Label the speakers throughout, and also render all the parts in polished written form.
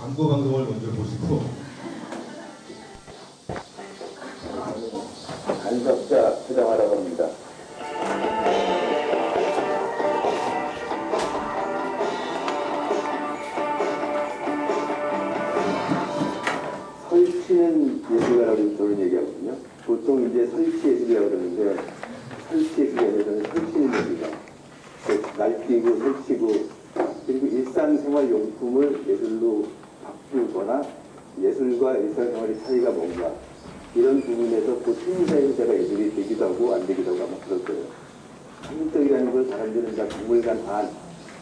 Speaker 1: 광고 방송을 먼저 보시고
Speaker 2: 간섭자 수정하라고 합니다. 설치는 예술가라고 저는 얘기하거든요. 보통 이제 설치 예술이라고 그러는데 설치 예술이 아니라 설치는 예술가. 날뛰고 설치고 그리고 일상생활 용품을 예술로 바꾸거나 예술과 일상생활의 차이가 뭔가 이런 부분에서 그 생사에서 제가 예술이 되기도 하고 안 되기도 하고 아마 그럴 거예요. 창의적이라는 걸 사람들은 다 박물관 안,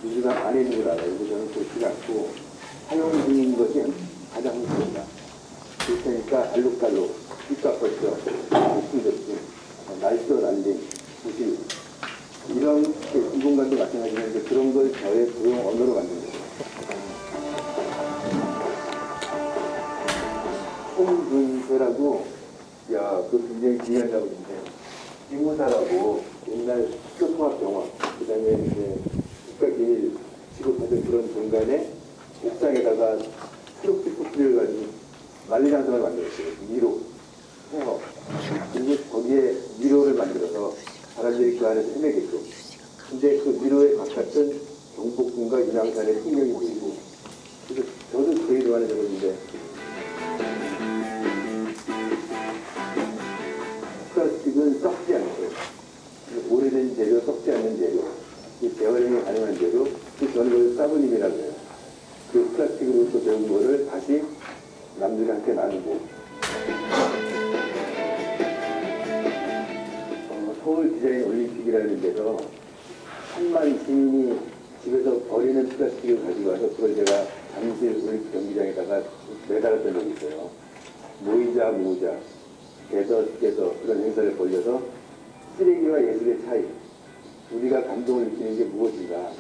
Speaker 2: 미술관 안에 있는 걸 알아요. 그래서 저는 그렇지 않고 사용 중인 것이 가장 핵심입니다. 그렇다니까 알록달록, 삐까뻔쩍, 웃음접기, 날뛰어 날림, 부실 이런 이 공간도 마찬가지인데 그런 걸 저의 고용 언어로 만든 거예요. 홍준세라고 야, 그 굉장히 중요한 작업인데 이무사라고 옛날 교통학병원 그 다음에 이제 국가기밀 취급하던 그런 공간에 옥상에다가 트로피 토끼를 가지고 만리장성을 만들었어요. 미로, 헤어 그리고 거기에 미로를 만들어서 사람들이 그 안에서 헤매게끔. 근데 그 미로에 가깝던 경복궁과 인왕산의 풍경이 보이고 그래서 저도 되게 좋아하는 작업인데 플라스틱은 썩지 않고 오래된 재료, 썩지 않는 재료, 재활용이 가능한 재료, 저는 그걸 사브님이라고 해요. 그 플라스틱으로 또 배운 거를 다시 남들한테 나누고 서울 디자인 올림픽이라는 데서 1000만 시민이 집에서 버리는 플라스틱을 가지고 와서 그걸 제가 잠실 올림픽 경기장에다가 매달았던 적이 있어요. 모이자 모으자 개서 그런 행사를 벌려서 쓰레기와 예술의 차이, 우리가 감동을 느끼는 게 무엇인가.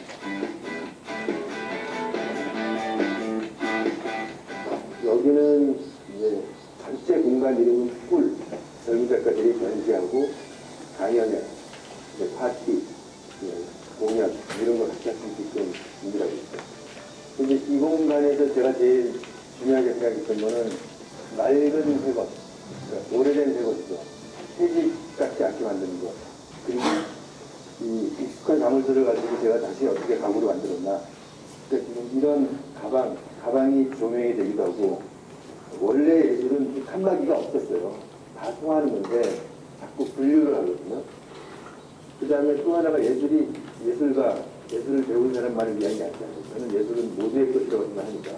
Speaker 2: 여기는 이제 전체 공간 이름은 꿀, 젊은 작가들이 전시하고 강연회, 파티, 공연 이런 걸 같이 할 수 있게끔 준비하고 있어요. 근데 이 공간에서 제가 제일 중요하게 생각했던 거는 낡은 회것, 그러니까 오래된 회것이죠. 새집 같지 않게 만드는 것. 그리고 이 익숙한 가물소를 가지고 제가 다시 어떻게 가구를 만들었나. 그러니까 지금 이런 가방이 조명이 되기도 하고 원래 예술은 칸막이가 없었어요. 다 통하는 건데 자꾸 분류를 하거든요. 그 다음에 또 하나가 예술이 예술가, 예술을 배운 사람만을 위한 게 아니잖아요. 저는 예술은 모두의 것이라고 생각하니까.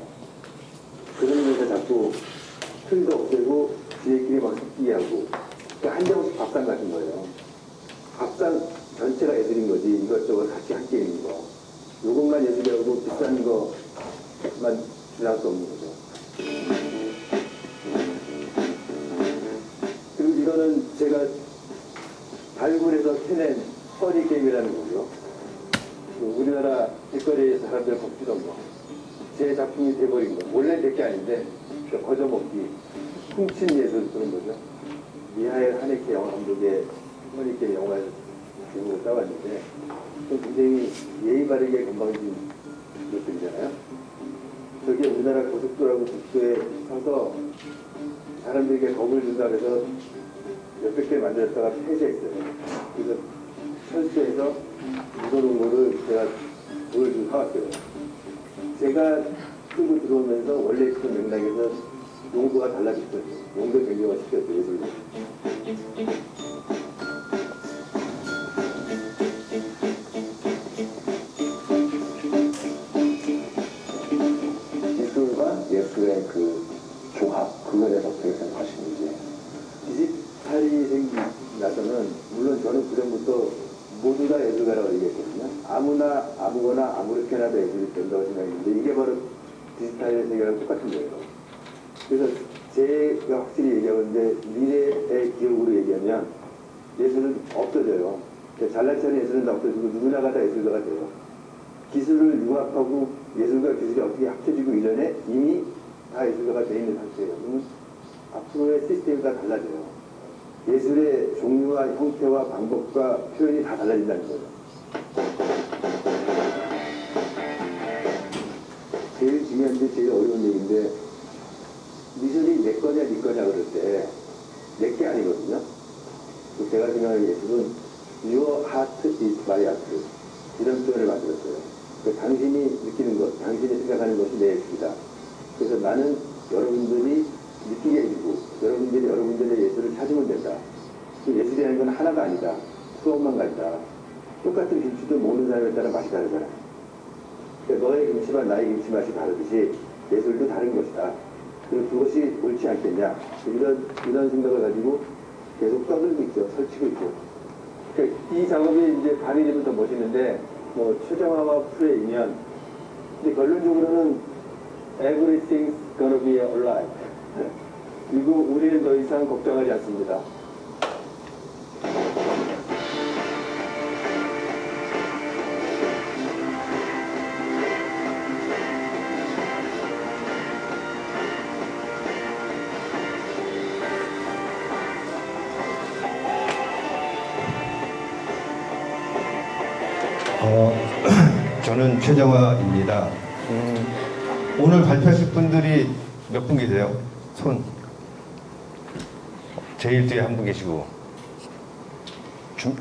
Speaker 2: 그런 의미에서 자꾸 틀도 없애고 지들끼리 막 섞이게 하고 그러니까 한 장씩 밥상 같은 거예요. 밥상 전체가 예술인 거지 이것저것 같이 함께 있는 거. 요것만 예술이라고 비싼 거만 주장할 수 없는 거죠. 그리고 이거는 제가 발굴해서 해낸 허리게임이라는 거고요. 우리나라 길거리에 사람들 먹지던 거. 제 작품이 돼버린 거. 원래 될 게 아닌데 거저먹기, 훔친 예술 그런 거죠. 미하엘 하네케 영화 감독의 허리게임 영화에서 제목을 따왔는데 굉장히 예의 바르게 건방진 것들이잖아요. 저게 우리나라 고속도로하고 국도에 서서 사람들에게 겁을 준다 그래서 몇백 개 만들었다가 폐쇄했어요. 그래서 철수해서 묻어놓은 거를 제가 돈을 주고 사왔어요. 제가 끌고 들어오면서 원래 있던 맥락에서 용도가 달라졌어요. 용도 변경을 시켰어요. 예술로. 예술과 예술의 그 조합, 그거에 대해서 어떻게 생각하시는지. 디지털이 생기나서는 물론 저는 그전부터 모두 다 예술가라고 얘기했거든요. 아무나 아무거나 아무렇게나 도 예술이 된다고 생각했는데 이게 바로 디지털의 세계랑 똑같은 거예요. 그래서 제가 확실히 얘기하는데 미래의 기억으로 얘기하면 예술은 없어져요. 그러니까 잘난 척한 예술은 다 없어지고 누구나가 다 예술가가 돼요. 기술을 융합하고 예술과 기술이 어떻게 합쳐지고 이전에 이미 다 예술가가 돼 있는 상태예요. 그러면 앞으로의 시스템이 다 달라져요. 예술의 종류와 형태와 방법과 표현이 다 달라진다는 거죠. 제일 중요한데 제일 어려운 얘기인데 미술이 내 거냐 네 거냐 그럴 때 내 게 아니거든요. 제가 생각하는 예술은 Your heart is my art 이런 표현을 만들었어요. 당신이 느끼는 것, 당신이 생각하는 것이 내 예술이다. 그래서 나는 여러분들이 느끼게 해주고 여러분들이 여러분들의 예술을 찾으면 된다. 예술이라는 건 하나가 아니다. 수억만 가지다. 똑같은 김치도 먹는 사람에 따라 맛이 다르잖아. 그러니까 너의 김치맛 나의 김치 맛이 다르듯이 예술도 다른 것이다. 그리고 그것이 옳지 않겠냐. 이런 생각을 가지고 계속 떠들고 있죠. 설치고 있고. 그러니까 이 작업이 이제 밤이 되면 더 멋있는데 뭐 최정화와 풀의 인연. 근데 결론적으로는 Everything's gonna be alright. 그리고 우리는 더 이상 걱정하지 않습니다.
Speaker 1: 저는 최정화입니다. 오늘 발표하실 분들이 몇 분 계세요? 손. 제일 뒤에 한 분 계시고.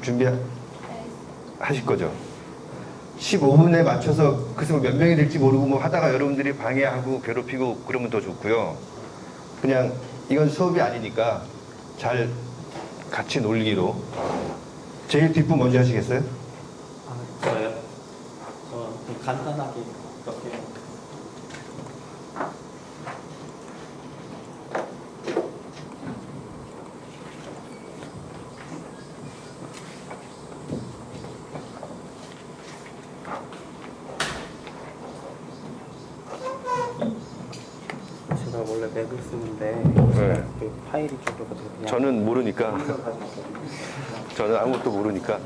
Speaker 1: 준비하실 거죠? 15분에 맞춰서 글쎄 몇 명이 될지 모르고 뭐 하다가 여러분들이 방해하고 괴롭히고 그러면 더 좋고요. 그냥 이건 수업이 아니니까 잘 같이 놀기로. 제일 뒷분 먼저 하시겠어요?
Speaker 3: 저요? 좀 간단하게 몇 개. 제가 원래 맥을 쓰는데
Speaker 1: 네.
Speaker 3: 그 파일이 적혀가지고 그냥
Speaker 1: 저는 모르니까.
Speaker 3: 가져왔거든요.
Speaker 1: 저는 아무것도 모르니까.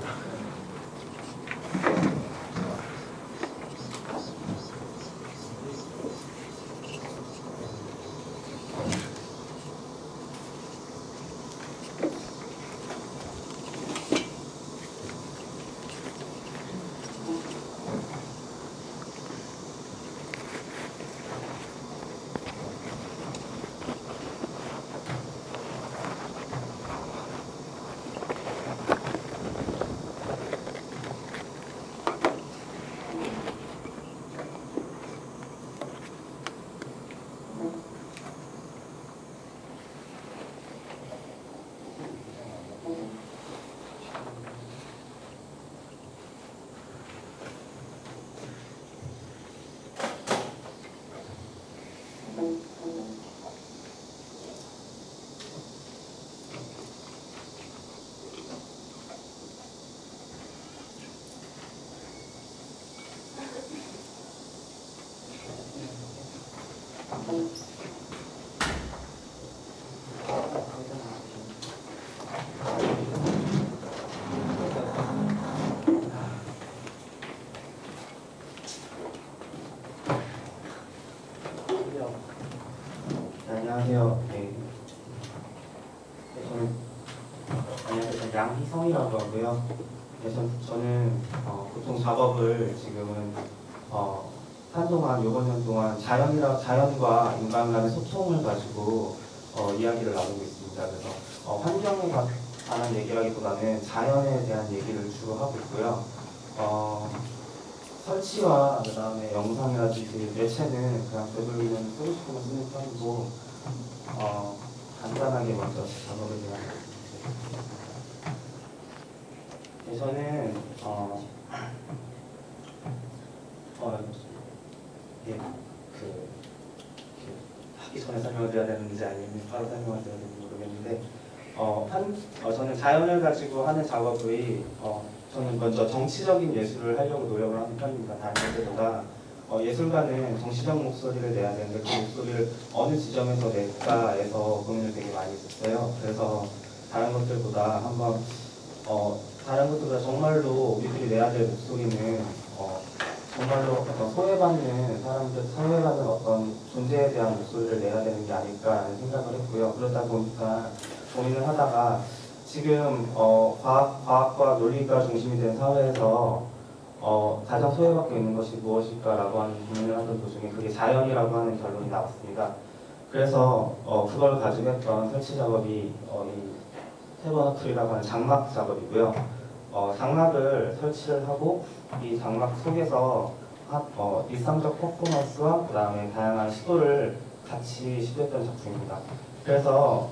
Speaker 3: 안녕하세요. 네. 안녕하세요. 양희성이라고 하고요. 네, 저는 보통 작업을 지금은 한동안 요번 년 동안 자연과 인간 간의 소통을 가지고 이야기를 나누고 있습니다. 그래서 환경에 관한 얘기라기보다는 자연에 대한 얘기를 주로 하고 있고요. 설치와 그다음에 영상이라든지 매체는 그냥 되돌리면 쓰고 싶으면 쓰는 편이고 간단하게 먼저 작업에 대한 네, 저는 예, 하기 전에 설명을 드려야 되는지 아니면 바로 설명을 드려야 되는지 모르겠는데 저는 자연을 가지고 하는 작업의 저는 먼저 정치적인 예술을 하려고 노력을 하는 편입니다. 다른 것들보다 예술가는 정치적 목소리를 내야 되는데 그 목소리를 어느 지점에서 낼까에서 고민을 되게 많이 했었어요. 그래서 다른 것들보다 한번 다른 것들보다 정말로 우리들이 내야 될 목소리는 정말로 어떤 소외받는 사람들, 소외받는 어떤 존재에 대한 목소리를 내야 되는 게 아닐까라는 생각을 했고요. 그러다 보니까 고민을 하다가 지금 과학과 논리가 중심이 된 사회에서 가장 소외받고 있는 것이 무엇일까라고 하는 고민을 하던 도중에 그게 자연이라고 하는 결론이 나왔습니다. 그래서 그걸 가지고 했던 설치 작업이 이 테버너클이라고 하는 장막 작업이고요. 장막을 설치를 하고 이 장막 속에서 일상적 퍼포먼스와 그 다음에 다양한 시도를 같이 시도했던 작품입니다. 그래서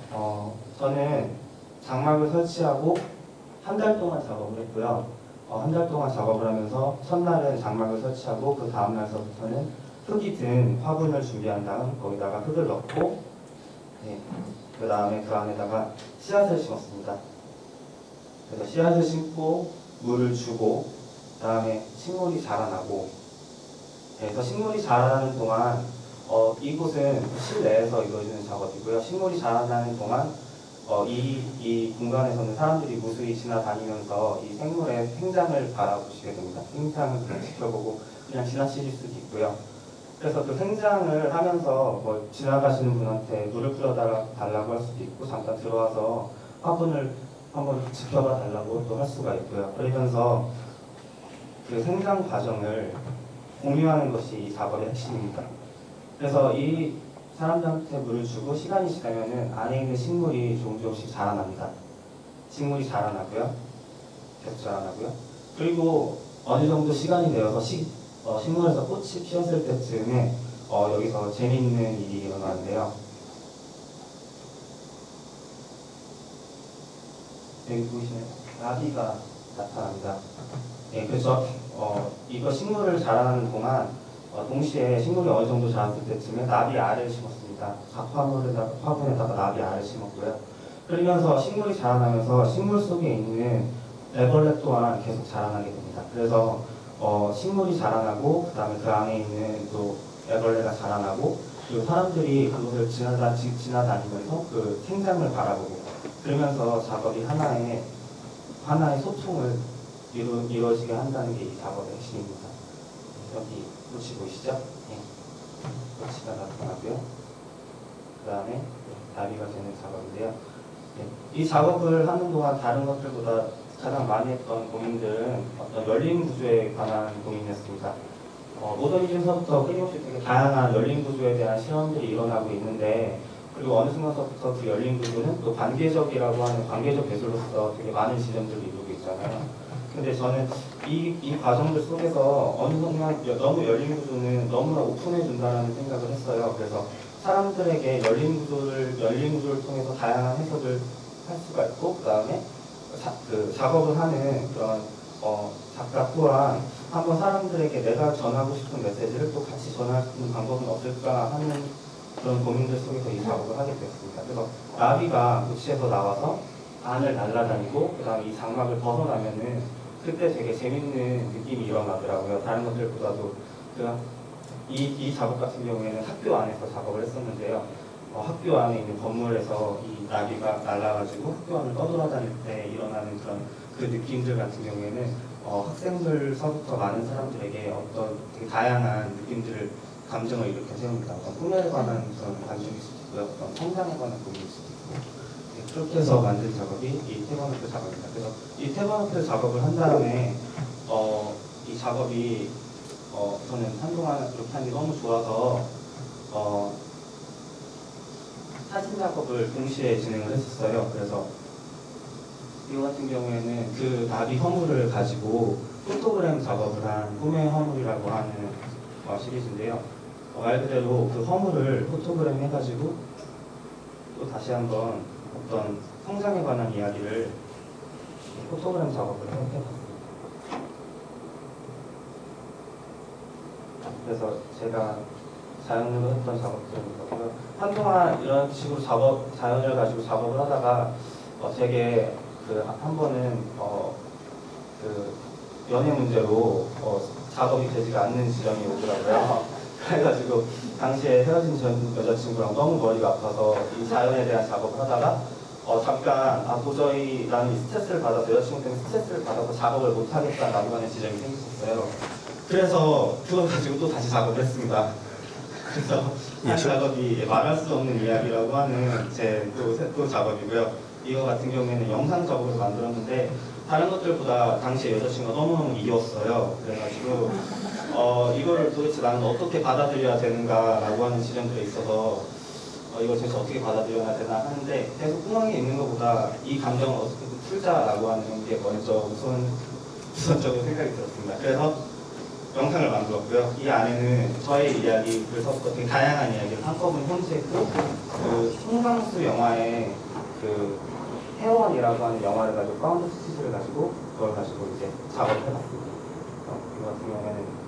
Speaker 3: 저는 장막을 설치하고 한 달 동안 작업을 했고요. 한 달 동안 작업을 하면서 첫날은 장막을 설치하고 그 다음날서부터는 흙이 든 화분을 준비한 다음 거기다가 흙을 넣고 그 다음에 그 안에다가 씨앗을 심었습니다. 그래서 씨앗을 심고 물을 주고 그 다음에 식물이 자라나고 그래서 식물이 자라나는 동안 이곳은 실내에서 이루어지는 작업이고요. 식물이 자라나는 동안 이 공간에서는 사람들이 무수히 지나다니면서 이 생물의 생장을 바라보시게 됩니다. 생장을 그냥 지켜보고 그냥 지나치실 수도 있고요. 그래서 그 생장을 하면서 뭐 지나가시는 분한테 물을 뿌려달라고 할 수도 있고 잠깐 들어와서 화분을 한번 지켜봐 달라고 또 할 수가 있고요. 그러면서 그 생장 과정을 공유하는 것이 이 작업의 핵심입니다. 그래서 이 사람들한테 물을 주고 시간이 지나면은 안에 있는 식물이 조금씩 자라납니다. 식물이 자라나고요. 계속 자라나고요. 그리고 어느 정도 시간이 되어서 식물에서 꽃이 피었을 때쯤에 여기서 재미있는 일이 일어나는데요. 여기 보이시나요? 나비가 나타납니다. 네, 그래서 이거 식물을 자라나는 동안 동시에 식물이 어느 정도 자랐을 때쯤에 나비 알을 심었습니다. 각 화분에다가 나비 알을 심었고요. 그러면서 식물이 자라나면서 식물 속에 있는 애벌레 또한 계속 자라나게 됩니다. 그래서 식물이 자라나고 그 다음에 그 안에 있는 또 애벌레가 자라나고 그리고 사람들이 그것을 지나다니면서 그 생장을 바라보고 그러면서 작업이 하나의 소통을 이루어지게 한다는 게 이 작업의 핵심입니다. 여기 꽃이 보이시죠? 네. 꽃이가 나타나고요. 그 다음에 나비가 되는 작업인데요. 네. 이 작업을 하는 동안 다른 것들보다 가장 많이 했던 고민들은 어떤 열린 구조에 관한 고민이었습니다. 모더니즘서부터 끊임없이 되게 다양한 열린 구조에 대한 실험들이 일어나고 있는데 그리고 어느 순간서부터 그 열린 구조는 또 관계적이라고 하는 관계적 배설로서 되게 많은 지점들을 이루고 있잖아요. 근데 저는 이 과정들 속에서 어느 순간 너무 열린 구조는 너무나 오픈해준다는 생각을 했어요. 그래서 사람들에게 열린 구조를 통해서 다양한 해석을 할 수가 있고, 그 다음에 작업을 하는 그런 작가 또한 한번 사람들에게 내가 전하고 싶은 메시지를 또 같이 전할 수 있는 방법은 없을까 하는 그런 고민들 속에서 이 작업을 하게 되었습니다. 그래서 나비가 무치에서 나와서 안을 날아다니고 그 다음에 이 장막을 벗어나면은 그때 되게 재밌는 느낌이 일어나더라고요. 다른 것들보다도 이 작업 같은 경우에는 학교 안에서 작업을 했었는데요. 학교 안에 있는 건물에서 이 나비가 날아가지고 학교 안을 떠돌아다닐 때 일어나는 그런 그 느낌들 같은 경우에는 학생들서부터 많은 사람들에게 어떤 되게 다양한 느낌들을 감정을 일으켜 세웁니다. 어떤 꿈에 관한 그런 관심일 수도 있고요. 어떤 성장에 관한 고민일 수도 있고 그렇게 해서 만든 작업이 이 테버너클 작업입니다. 그래서 이 테버너클 작업을 한 다음에 이 작업이 저는 한동안 그렇게 하는 게 너무 좋아서 사진 작업을 동시에 진행을 했었어요. 그래서 이거 같은 경우에는 그 나비 허물을 가지고 포토그램 작업을 한 꿈의 허물이라고 하는 시리즈인데요. 말 그대로 그 허물을 포토그램 해가지고 또 다시 한번 어떤 성장에 관한 이야기를 포토그램 작업을 해봤습니다. 그래서 제가 자연으로 했던 작업들이고요. 한동안 이런 식으로 자연을 가지고 작업을 하다가 되게 한 번은 연애 문제로 작업이 되지가 않는 지점이 오더라고요. 그래가지고 당시에 헤어진 전 여자친구랑 너무 머리가 아파서 이 자연에 대한 작업을 하다가 잠깐 도저히 나는 스트레스를 받아서 여자친구 때문에 스트레스를 받아서 작업을 못하겠다라고 하는 지점이 생겼었어요. 그래서 그걸 가지고 또 다시 작업을 했습니다. 그래서 한 작업이 말할 수 없는 이야기라고 하는 제 또 작업이고요. 이거 같은 경우에는 영상 작업을 만들었는데 다른 것들보다 당시에 여자친구가 너무너무 이겼어요. 그래가지고 이거를 도대체 나는 어떻게 받아들여야 되는가라고 하는 지점들에 있어서 이걸 도대체 어떻게 받아들여야 되나 하는데 계속 꽁황에 있는 것보다 이 감정을 어떻게든 풀자라고 하는 게 먼저 우선적인 생각이 들었습니다. 그래서 영상을 만들었고요. 이 안에는 저의 이야기, 그래서 되게 다양한 이야기를 한꺼번에 혼재했고, 그 송강수 영화의 그 회원이라고 하는 영화를 가지고 파운드 스티치를 가지고 그걸 가지고 이제 작업을 해봤습니다. 이거 같은 경우에는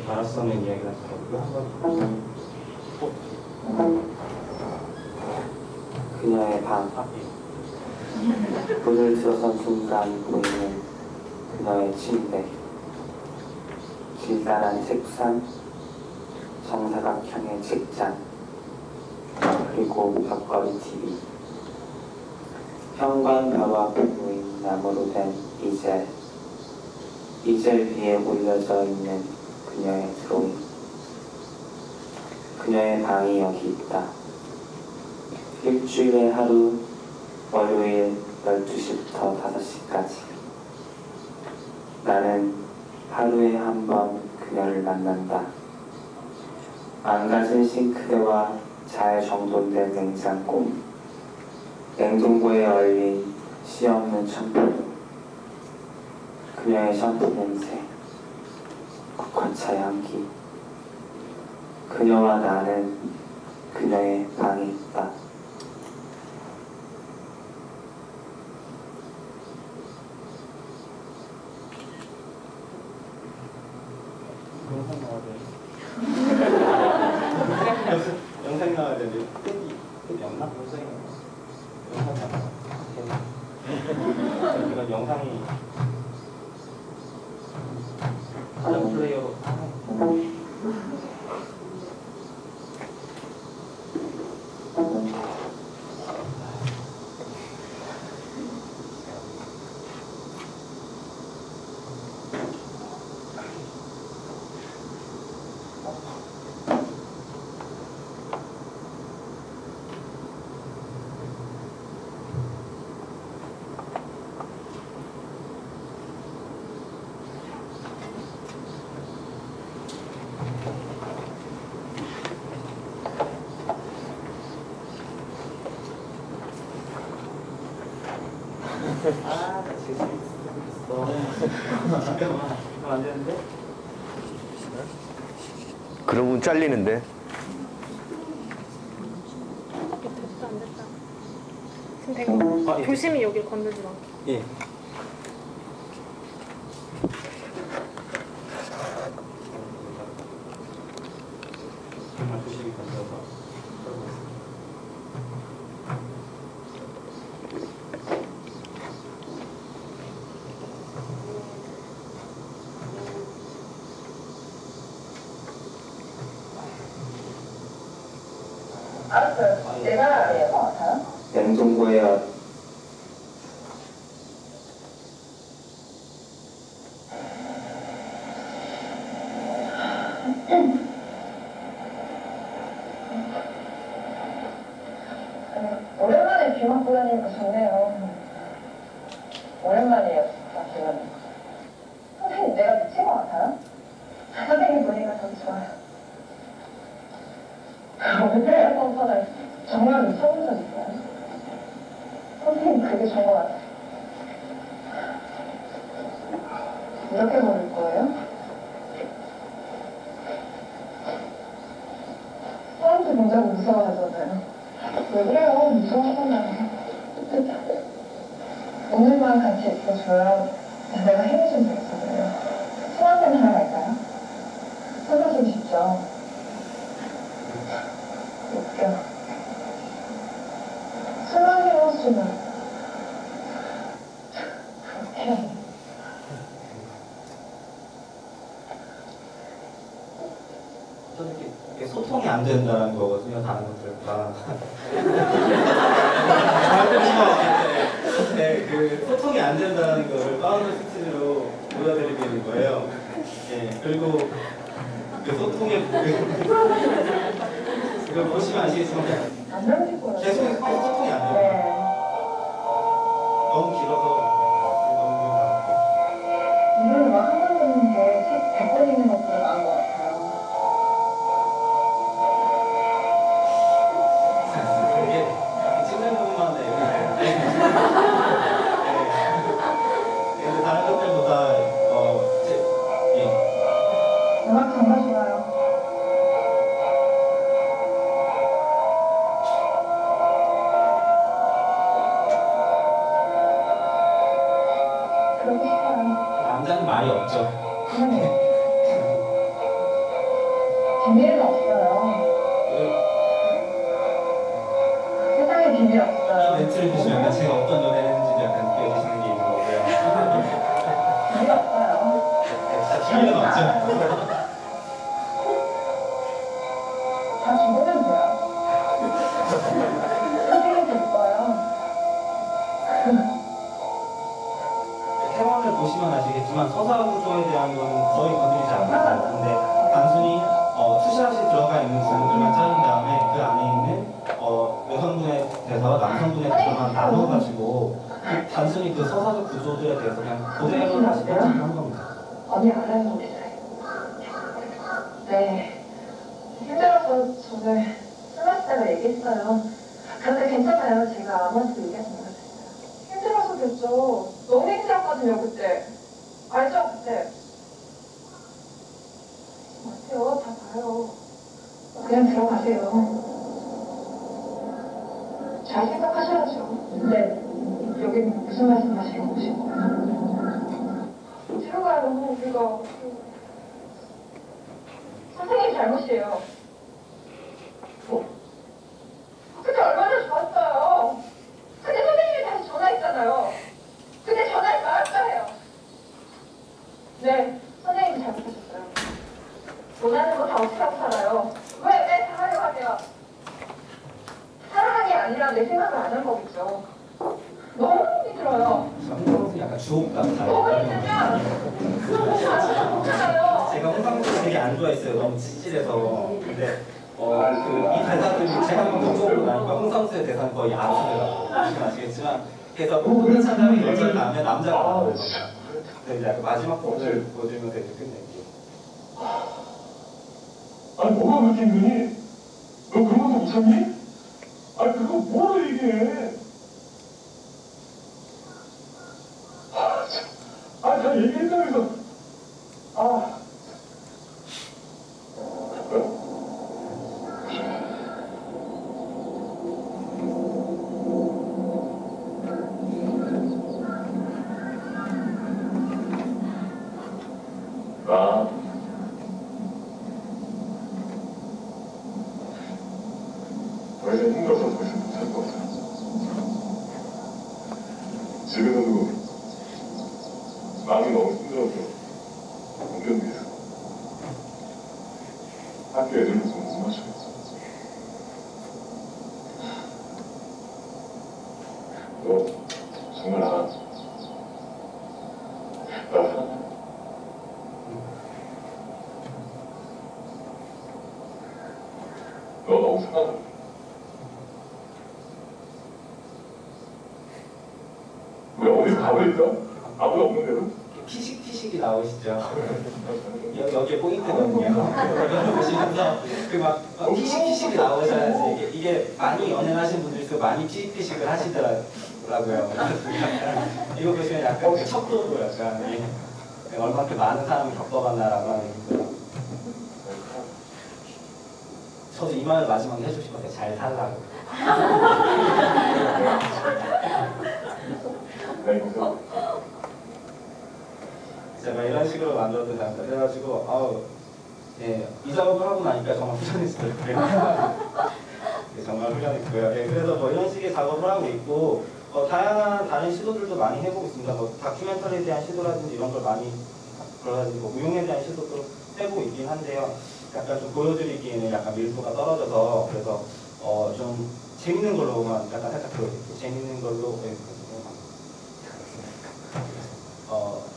Speaker 3: 말할 수 없는 이야기가 들었고요.
Speaker 4: 그녀의 방. 문을 들어선 순간 보이는 그녀의 침대, 길다란 책상, 정사각형의 책장, 그리고 벽걸이 TV, 현관 바로 앞에 놓인 나무로 된 이젤 위에 올려져 있는 그녀의 드로잉. 그녀의 방이 여기 있다. 일주일에 하루, 월요일 12시부터 5시까지. 나는 하루에 한 번 그녀를 만난다. 망가진 싱크대와 잘 정돈된 냉장고, 냉동고에 얼린 씨 없는 샴푸, 그녀의 샴푸 냄새, 국화차 향기. 그녀와 나는 그녀의 방에 있다.
Speaker 3: 영상 나와야 돼. 영상 나와야 되는데 팬이 없나? 영상 나와. 이건 영상이 다른 플레이어로. 나 지금 있어. 잠깐만, 안 되는데?
Speaker 1: 그러면 잘리는데.
Speaker 5: 됐다 안 됐다. 지금 된 거. 조심히 여길 건들지 마.
Speaker 3: 예. 정말 조심히 건져서.
Speaker 6: 알았어요. 내 말 아니에요, 다?
Speaker 4: 냉동고에
Speaker 6: 오랜만에 비 맞고 다니니까 좋네요. 오랜만이에요, 진짜, 지금. 선생님, 내가 미친 것 같아요? 선생님 보니까 더 좋아요. 오늘 뻔뻔을 정말 미쳐본 적 있어요? 선생님, 그게 좋은 것 같아요. 이렇게 버릴 거예요? 사람들 본다고 무서워하잖아요. 왜 그래요? 무서워하잖아요. 오늘만 같이 있어줘야 내가 힘이 좀 되겠어 그래요. 술 한잔 하러 갈까요? 사귀어주고 싶죠? 웃겨. 술만 해주면 그렇게
Speaker 3: 이게 소통이 안 된다는 거거든요, 다른 것들과. 네, 그 소통이 안 된다는 거를 파운드 스티치로 보여드리는 거예요. 예, 그리고 그 소통의 이걸 보시면 아시겠지만
Speaker 6: 안 남길 거라고.
Speaker 3: 계속 소통이 안 돼요.
Speaker 6: 네.
Speaker 3: 너무 길어서 너무
Speaker 6: 이거는 막한 번 보는 게책 100권 읽는 것보다 나은 것 같아요.
Speaker 3: 이게 찍는 부분만 해. 근데 다른 것들보다 예.
Speaker 6: 음악 정말 좋아요. 그러고 싶어요.
Speaker 3: 남자는 말이 없죠.
Speaker 6: 비밀은 없어요. 세상에 비밀
Speaker 3: 이
Speaker 6: 없어요.
Speaker 3: 멘트를 보시면 약간 제가 어떤 노래를 했는지 약간 느껴지시는 게 있는 거고요.
Speaker 6: 비밀 없어요.
Speaker 3: 진짜 비밀은 없죠.
Speaker 6: 다 죽으면 돼요. 선생님 될 거예요.
Speaker 3: 태원을 보시면 아시겠지만 서사 구조에 대한 거는 거의 건드리지 않았어요. 근데 단순히 투샷이 들어가 있는 부분들만 자른 다음에 그 안에 있는 여성분의 대사와 남성분의 대사만 나눠가지고 단순히 그 서사적 구조들에 대해서 그냥 그대로 다시 편집을 한 겁니다.
Speaker 6: 언니 알아요, 우리 사이. 네. 힘들어서 저를 술 마시다가 얘기했어요. 그런데 괜찮아요. 제가 아무한테도 얘기하지 말았어요. 힘들어서 됐죠. 너무 힘들었거든요, 그때. 알죠, 그때? 어때요? 다 봐요. 그냥 들어가세요. 잘 생각하셔야죠. 네. 여기 무슨 말씀 하시고 오신 거예요? 뒤로 가요, 우리가. 선생님 잘못이에요. 그때 얼마나 좋았어요. 근데 선생님이 다시 전화했잖아요. 근데 전화를 말았어요. 네, 선생님이 잘못하셨어요. 원하는 거 다 어떻게 살아요? 왜 살아려고 하세요? 사랑한 게 아니라 내 생각을 안 한 거겠죠. 너무 힘들어요.
Speaker 3: 홍상수 약간 주옥
Speaker 6: 너무
Speaker 3: 같아요.
Speaker 6: 힘들면 너무 잘하잖아요.
Speaker 3: 제가 홍상수 되게 안 좋아했어요. 너무 찌질해서. 근데 이 대사들이 제가 한번 경험하고 나니까 홍상수의 대사는 거의 아트더라고요. 아시겠지만 그래서 모든 사람이 여자를 낳으면 남자가 나오는 거죠. 그래서 이제 마지막 부분을 보여주면서 이제 끝낼게요.
Speaker 7: 아니 뭐가 그렇게 힘드니? 너 그런 것도 못 참니? 아니 그거 뭐로 얘기해? 아, 다 얘기했다면서. 아. 나 더 이상 힘들어서 더 이상 못할 것 같아. 집에서도 마음이 너무 힘들어서 못 견디겠어. 학교 애들도 못 맞춰. 너 정말 나 사랑해. 너 너무 사랑해. 왜 어디 가만히 있어? 아무도 없는 데로?
Speaker 3: 피식피식이 나오시죠? 여기에 포인트거든요. 여기 보시면서 그막 피식피식이 나오셔야지 이게 많이 연애하신 분들도 많이 피식피식을 하시더라고요. 이거 보시면 약간 그 척도도 약간 얼마큼 많은 사람이 겪어갔나라고 하는 얘기죠. 저도 이 말을 마지막에 해주실 것 같아요. 잘 살라고. 제가 이런 식으로 만들어도 됩니다. 그래가지고 이 작업을 하고 나니까 정말 후련했어요. 정말 후련했고요. 그래서 뭐 이런 식의 작업을 하고 있고 다양한 다른 시도들도 많이 해보고 있습니다. 뭐 다큐멘터리에 대한 시도라든지 이런 걸 많이 그래가지고 무용에 대한 시도도 해보고 있긴 한데요. 약간 좀 보여드리기에는 약간 밀도가 떨어져서 그래서 좀 재밌는 걸로만 약간 살짝 보여드릴게요. 재밌는 걸로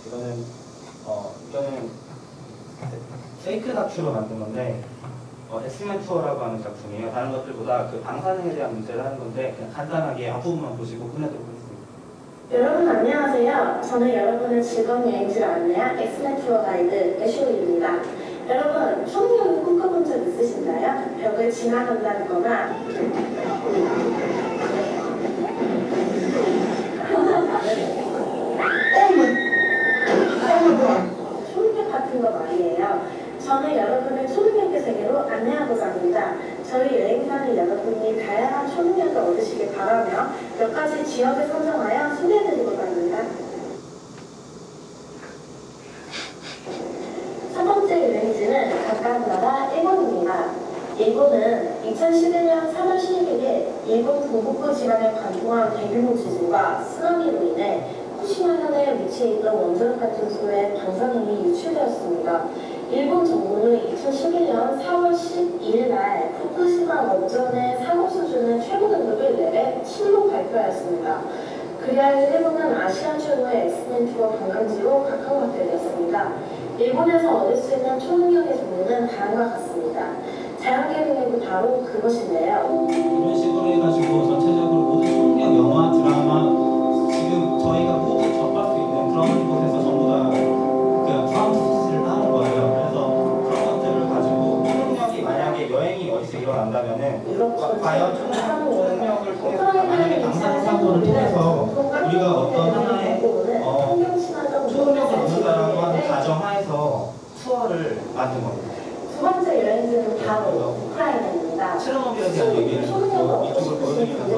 Speaker 3: 이거는 페이크 다큐로 만든 건데 엑스맨 투어라고 하는 작품이에요. 다른 것들보다 그 방사능에 대한 문제를 하는 건데 그냥 간단하게 앞부분만 보시고 끝내도록 하겠습니다.
Speaker 8: 여러분 안녕하세요. 저는 여러분의 즐거운 여행지를 안내한 엑스맨 투어 가이드 애쇼입니다. 여러분 초능력을 꿈꿔본 적 있으신가요? 벽을 지나간다거나 초능력 같은 거 말이에요. 저는 여러분을 초능력의 세계로 안내하고자 합니다. 저희 여행사는 여러분이 다양한 초능력을 얻으시길 바라며 몇 가지 지역을 선정하여 소개해드리고자 합니다. 첫 번째 여행지는 가까운 나라 일본입니다. 일본은 2011년 3월 11일에 일본 동북부 지방에 관통한 대규모 지진과 쓰나미로 인해 후쿠시마현에 위치해 있던 원자력 발전소에 방사능이 유출되었습니다. 일본 정부는 2011년 4월 12일 날 후쿠시마 원전의 사고 수준을 최고 등급을 레벨 7로 발표하였습니다. 그리하여 일본은 아시아 최고의 엑스맨 투어 관광지로 각광받게 되었습니다. 일본에서 얻을 수 있는 초능력의 종류는 다음과 같습니다. 자연계획은 바로 그것인데요.
Speaker 3: 이런 식으로 해가지고 전체적으로 모든 초능력 영화, 드라마 지금 저희가 모두 접할 수 있는 그런 곳에서 전부 다 프라운드 스티치를 하는 거예요. 그래서 그런 것들을 가지고 초능력이 만약에 여행이 어디서 일어난다면은 과연 초능력을 통해서 만약에 방사능 사고를 통해서 우리가 어떤 하나의 초능력을 얻는다라고 하는 가정하에서 투어를 만든 겁니다.
Speaker 8: 두 번째 여행지는 바로 우크라이나입니다.
Speaker 3: 체르노빌에 대한 얘기를 이쪽을 보여드리면서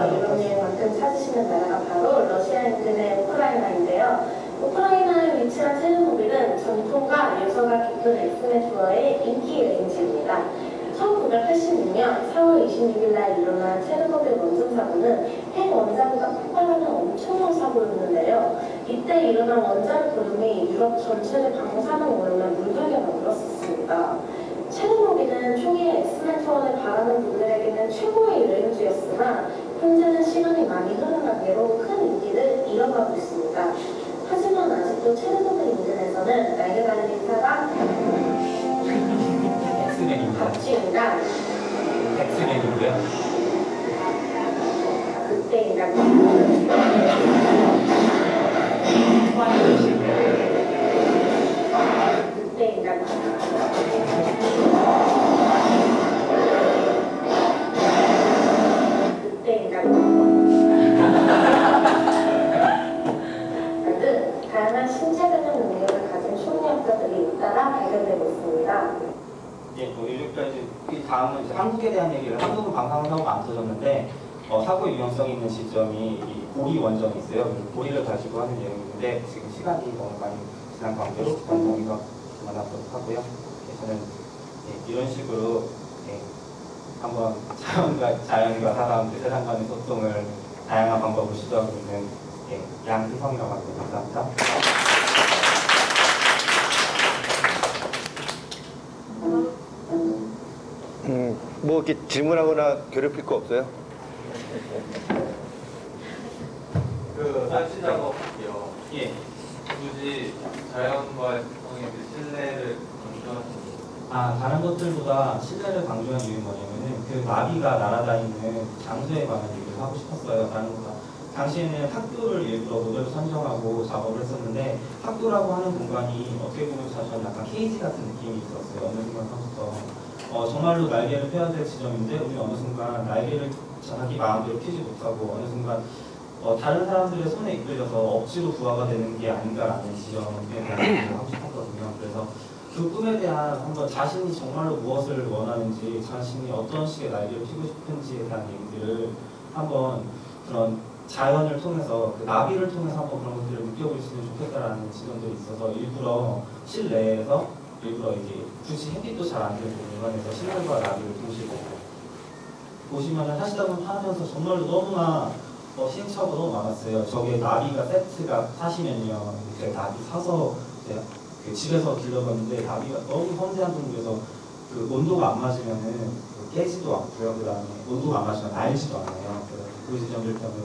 Speaker 8: 이런 여행만큼 찾으시는 나라가 바로 러시아 인근의 우크라이나인데요. 우크라이나에 위치한 체르노빌은 전통과 예술가 깊은 엑스맨 투어의 인기 여행지입니다. 1986년 4월 26일 날 일어난 체르노빌 원전 사고는 핵 원자로가 폭발하는 엄청난 사고였는데요. 이때 일어난 원자력 구름이 유럽 전체를 방사능 오염에 물들게 만들었습니다. 체르노빌은 초기에 엑스맨 투어를 바라는 분들에게는 최고의 여행지였으나 현재는 시간이 많이 흐른 관계로 큰 인기를 잃어가고 있습니다. 하지만 아직도 체르노빌 인근에서는 날개 달린 사람, 박쥐인간,
Speaker 3: 엑스맨이고요.
Speaker 8: 그때인간, 그때인간, 그때인간 등 다양한 신체 관련 능력을 가진 초능력자들이 잇따라 발견되고 있습니다.
Speaker 3: 예, 여기까지 이 다음은 이제 한국에 대한 얘기를 한국은 방사능 사고가 안 터졌는데 사고의 위험성이 있는 지점이 이 보리 원전이 있어요. 보리를 가지고 하는 내용인데 지금 시간이 너무 많이 지난 관계로 여기서 그만하도록 하고요. 예, 저는 이런 식으로 한번 자연과 사람, 세상 간의 소통을 다양한 방법으로 시도하고 있는 양희성이라고 합니다. 감사합니다.
Speaker 1: 뭐 이렇게 질문하거나 괴롭힐 거 없어요?
Speaker 9: 설치 작업이요.
Speaker 3: 예.
Speaker 9: 굳이 자연과의 소통의 그 신뢰를 강조하는
Speaker 3: 다른 것들보다 신뢰를 강조한 이유는 뭐냐면은 그 나비가 날아다니는 장소에 관한 얘기를 하고 싶었어요. 다른 것보다. 당시에는 학교를 일부러 모델로 선정하고 작업을 했었는데 학교라고 하는 공간이 어떻게 보면 사실 약간 케이지 같은 느낌이 있었어요. 어느 순간부터. 정말로 날개를 펴야 될 지점인데 우리 어느 순간 날개를 자기 마음대로 펴지 못하고 어느 순간 다른 사람들의 손에 이끌려서 억지로 부하가 되는 게 아닌가라는 지점에 대한 얘기를 하고 싶었거든요. 그래서 그 꿈에 대한 한번 자신이 정말로 무엇을 원하는지 자신이 어떤 식의 날개를 피고 싶은지에 대한 얘기들을 한번 그런 자연을 통해서 그 나비를 통해서 한번 그런 것들을 느껴볼 수 있으면 좋겠다라는 지점들이 있어서 일부러 실내에서 일부러 이제 굳이 햇빛도 잘 안 들고 공간에서 실내과 나비를 동시에 보시면은 하면서 정말로 너무나 시행착오가 너무 많았어요. 저게 나비가 세트가 사시면요, 이제 나비 사서 이제 그 집에서 길러봤는데 나비가 너무 섬세한 동물에서 그 온도가 안 맞으면은 깨지도 않고요. 그다음에 온도가 안 맞으면 날지도 않아요. 그 지점들 때문에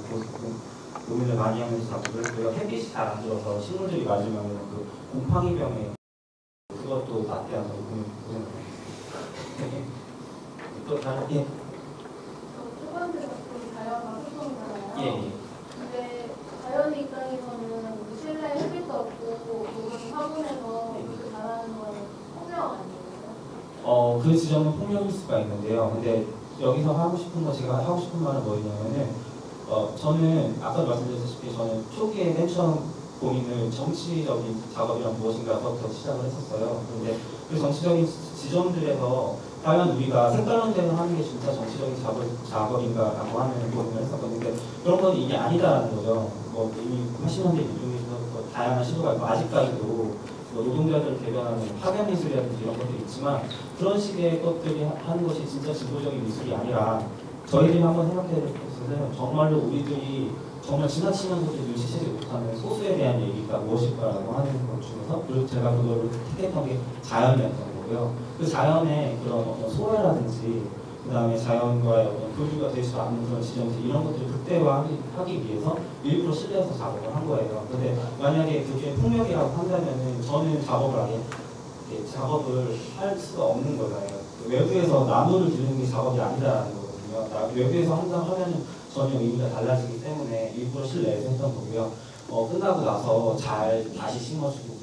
Speaker 3: 고민을 많이 하면서 작업을 했고요. 햇빛이 잘 안 들어서 식물들이 맞으면은 그 곰팡이병에 그것도 낫게 한다고 고생을 했어요. 또 다른
Speaker 10: 첫 번째 작품이 자연과 소통이잖아요.
Speaker 3: 예.
Speaker 10: 근데 자연이
Speaker 3: 그 지점은 폭력일 수가 있는데요. 근데 여기서 하고 싶은 거, 제가 하고 싶은 말은 뭐냐면은 저는 아까도 말씀드렸다시피 저는 초기에 맨 처음 고민을 정치적인 작업이란 무엇인가부터 시작을 했었어요. 그런데 그 정치적인 지점들에서 과연 우리가 색깔론대로 하는 게 진짜 정치적인 작업인가라고 하는 고민을 했었거든요. 근데 그런 건 이게 아니다라는 거죠. 뭐 이미 80년대 이후부터 다양한 시도가 있고 아직까지도 뭐 노동자들을 대변하는 파견 미술이라든지 이런 것들이 있지만 그런 식의 것들이 하는 것이 진짜 지도적인 미술이 아니라 저희들이 한번 생각해 볼 것은 정말로 우리들이 정말 지나치면서도 눈치채지 못하는 소수에 대한 얘기가 무엇일까라고 하는 것 중에서 그리고 제가 그거를 택했던 게 자연이었던 거고요. 그 자연의 그런 어떤 소외라든지 그 다음에 자연과의 어떤 교류가 될 수 없는 그런 지점들 이런 것들을 극대화하기 위해서 일부러 실내에서 작업을 한 거예요. 근데 만약에 그게 폭력이라고 한다면은 저는 작업을 아예 작업을 할 수가 없는 거잖아요. 외부에서 나무를 기르는 게 작업이 아니라는 거거든요. 외부에서 항상 하면은 전혀 의미가 달라지기 때문에 일부러 실내에서 했던 거고요. 끝나고 나서 잘 다시 심어주고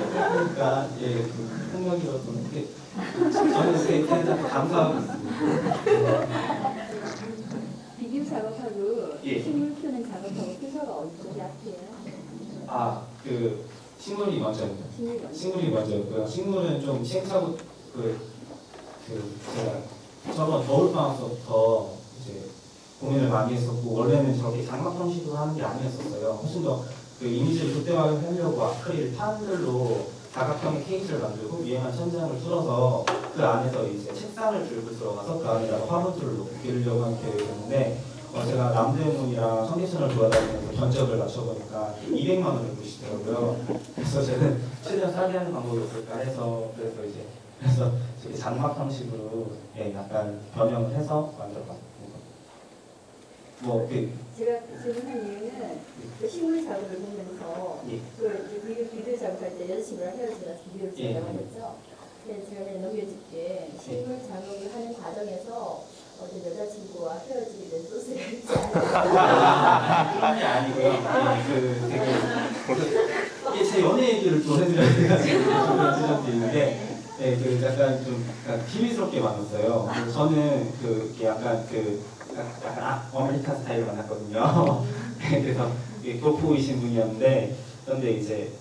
Speaker 3: 그러니까 예, 그 폭력이었던 게 저는 그게 감사하고 있습니다.
Speaker 10: 비교 작업하고
Speaker 3: 예.
Speaker 10: 식물 키우는 작업하고 순서가 어떻게 앞이에요?
Speaker 3: 그 식물이 먼저입니다. 식물이 먼저였고요. 식물은 좀 시행착오 제가 저번 겨울방학서부터 이제 고민을 많이 했었고 원래는 저렇게 장막 형식으로 하는 게 아니었었어요. 훨씬 더 그 이미지를 극대화하려고 아크릴 판들로 다각형의 케이스를 만들고 위에만 천장을 뚫어서 그 안에서 이제 책상을 들고 들어가서 그 안에다가 화분들을 놓고 기르려고 하는 계획이었는데 제가 남대문이랑 청계천을 돌아다니면서 견적을 맞춰보니까 200만 원을 부시더라고요. 그래서 저는 최대한 싸게 하는 방법이 없을까 해서 그래서 장막 형식으로 약간 변형을 해서 만들어봤습니다.
Speaker 10: 제가 질문한 이유는 그 식물 작업을 보면서 그 비교 작업할 때 여자친구랑 헤어지면서 비교를 준다고 하셨죠? 근데 제가 그냥 넘겨줄게. 식물 작업을 하는 과정에서 어떤 여자친구와 헤어지게 된 소스가 있지 않아요?
Speaker 3: 그런 게 아니고요. 이게 제 연애 얘기를 좀 해드려야 돼가지고 그런 지점도 있는데 약간 좀 비밀스럽게 만났어요. 저는 약간 아메리칸 스타일을 만났거든요. 그래서 교포이신 분이었는데, 그런데 이제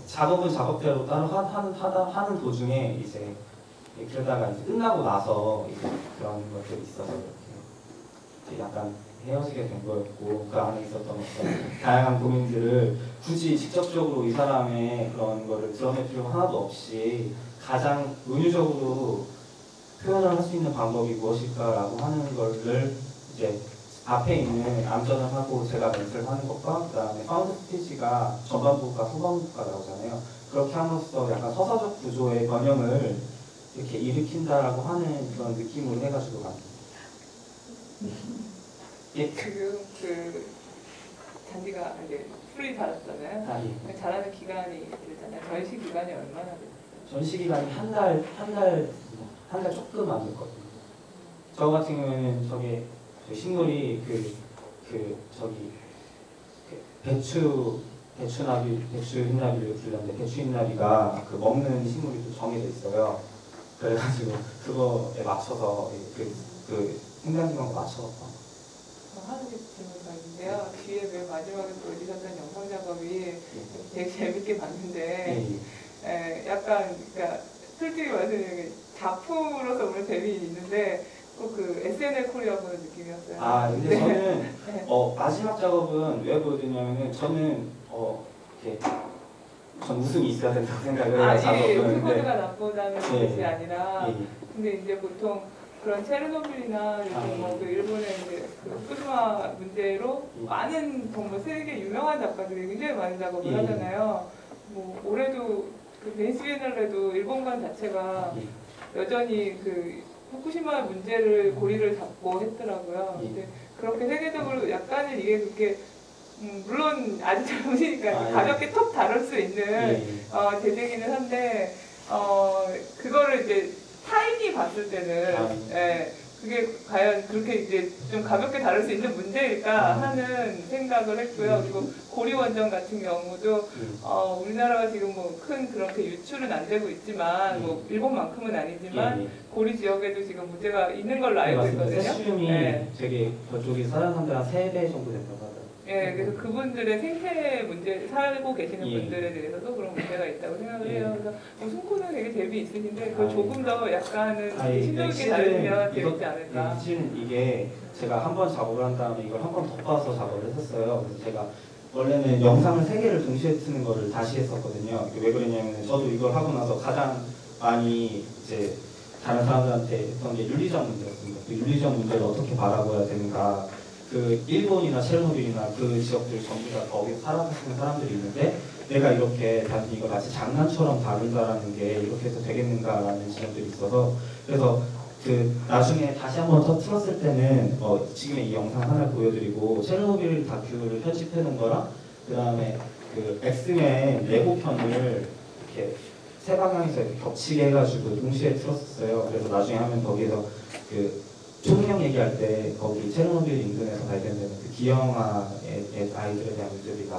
Speaker 3: 작업은 작업대로 따로 하는 도중에 이제 그러다가 이제 끝나고 나서 이제 그런 것들이 있어서 이렇게 약간 헤어지게 된 거였고 그 안에 있었던 어떤 다양한 고민들을 굳이 직접적으로 이 사람의 그런 거를 드러낼 필요가 하나도 없이 가장 은유적으로 표현을 할 수 있는 방법이 무엇일까라고 하는 거를 이제 앞에 있는 암전을 하고 제가 멘트를 하는 것과 그 다음에 사운드 스티치가 전반부가 후반부가 나오잖아요. 그렇게 함으로써 약간 서사적 구조의 변형을 이렇게 일으킨다라고 하는 그런 느낌으로 해가지고 갑니다.
Speaker 11: 지금 잔디가 이제 풀이 자랐잖아요. 자라는 기간이 되잖아요. 전시 기간이 얼마나 됐어요?
Speaker 3: 전시 기간이 한 달 조금 안 됐거든요. 저 같은 경우에는 저게 식물이 배추 흰나비를 길렀는데 배추 흰나비가 먹는 식물이 또 정해져 있어요. 그래가지고 그거에 맞춰서 생장기간 맞춰서
Speaker 11: 하는 게 질문가 있는데요. 뒤에 맨 마지막에 보여주셨던 영상 작업이 되게 재밌게 봤는데 약간 그러니까 솔직히 말씀드리면 작품으로서 오늘 재미는 있는데 꼭 SNL 코리아 보는 느낌이었어요.
Speaker 3: 근데 저는 마지막 작업은 왜 보여드리냐면은 저는 전 웃음이 있어야 된다고 생각을 해요. 작업은.
Speaker 11: 후보가 나쁘다는 것이 아니라 근데 이제 보통 그런 체르노빌이나 일본의 이제 후쿠시마 문제로 많은 정말 세계 유명한 작가들이 굉장히 많은 작업을 하잖아요. 뭐 올해도 베니스 비엔날레도 일본관 자체가 여전히 후쿠시마 문제를 고리를 잡고 했더라고요. 근데 그렇게 세계적으로 약간은 이게 그렇게 물론 아직 젊으시니까 가볍게 톡 다룰 수 있는 재생이는 한데 그거를 이제 타인이 봤을 때는 그게 과연 그렇게 이제 좀 가볍게 다룰 수 있는 문제일까 하는 생각을 했고요. 그리고 고리 원전 같은 경우도 우리나라가 지금 뭐 큰 그렇게 유출은 안 되고 있지만 뭐 일본만큼은 아니지만 고리 지역에도 지금 문제가 있는 걸로 알고 있거든요.
Speaker 3: 세슘이
Speaker 11: 네.
Speaker 3: 되게 저쪽이 사는 사람들 한 3배 정도 된다고 하더라고요.
Speaker 11: 예, 그래서 그분들의 생태 문제, 살고 계시는 분들에 대해서도 그런 문제가 있다고 생각을 해요. 그래서 승코는 되게 재미 있으신데 그걸 조금 더 약간은 심도 있게 다루면 재밌지 않을까.
Speaker 3: 사실 이게 제가 한 번 작업을 한 다음에 이걸 한 번 덮어서 작업을 했었어요. 그래서 제가 원래는 영상을 3개를 동시에 쓰는 거를 다시 했었거든요. 왜 그러냐면 저도 이걸 하고 나서 가장 많이 이제 다른 사람들한테 했던 게 윤리적 문제였습니다. 그 윤리적 문제를 어떻게 바라봐야 되는가. 그 일본이나 체르노빌이나 그 지역들 전부 다 거기서 살아가시는 사람들이 있는데 내가 이렇게 단지 이걸 마치 장난처럼 다룬다라는 게 이렇게 해서 되겠는가라는 지점들이 있어서 그래서 그 나중에 다시 한번 더 틀었을 때는 지금의 이 영상 하나 보여드리고 체르노빌 다큐를 편집해 놓은 거랑 그 다음에 그 엑스맨 예고편을 이렇게 세 방향에서 이렇게 겹치게 해가지고 동시에 틀었었어요. 그래서 나중에 하면 거기에서 그 초능력 얘기할 때 거기 체르노빌 인근에서 발견되는 그 기형아의 아이들에 대한 문제들이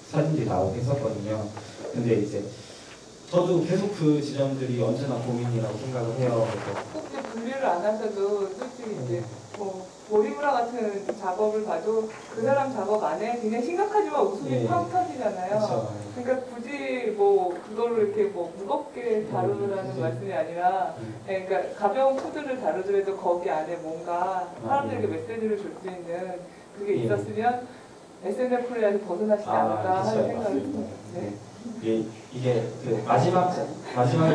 Speaker 3: 사진들이 나오고 했었거든요. 근데 이제 저도 계속 그 지점들이 언제나 고민이라고 생각을 해요.
Speaker 11: 꼭 이제 분류를 안 하셔도 솔직히 이제 뭐 보리브라 같은 작업을 봐도 그 사람 작업 안에 굉장히 심각하지만 웃음이 팡 터지잖아요.
Speaker 3: 그쵸.
Speaker 11: 그러니까 굳이 뭐 그거를 이렇게 뭐 무겁게 다루라는 말씀이 아니라 그러니까 가벼운 코드를 다루더라도 거기 안에 뭔가 사람들에게 메시지를 줄 수 있는 그게 있었으면 SNF에서 벗어나시지 않을까 하는 생각이 듭니다. 네.
Speaker 3: 이게 그 마지막에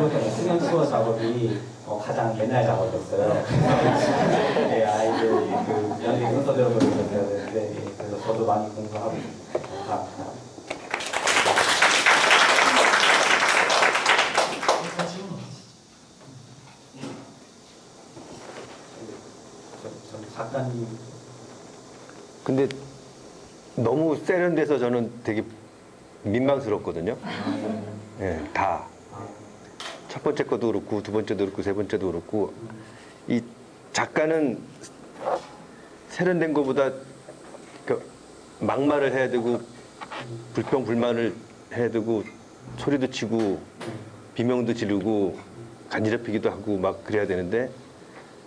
Speaker 3: 보던 엑스맨 투어 작업이 가장 옛날 작업이었어요. 네, 아이들 그 연예인 순서대로 보여줘야 되는데 그래서 저도 많이 공부하고 감사합니다. 작가님.
Speaker 1: 근데 너무 세련돼서 저는 되게 민망스럽거든요. 네, 다. 첫 번째 것도 그렇고 두 번째도 그렇고 세 번째도 그렇고 이 작가는 세련된 것보다 막말을 해야 되고 불평불만을 해야 되고 소리도 치고 비명도 지르고 간지럽히기도 하고 막 그래야 되는데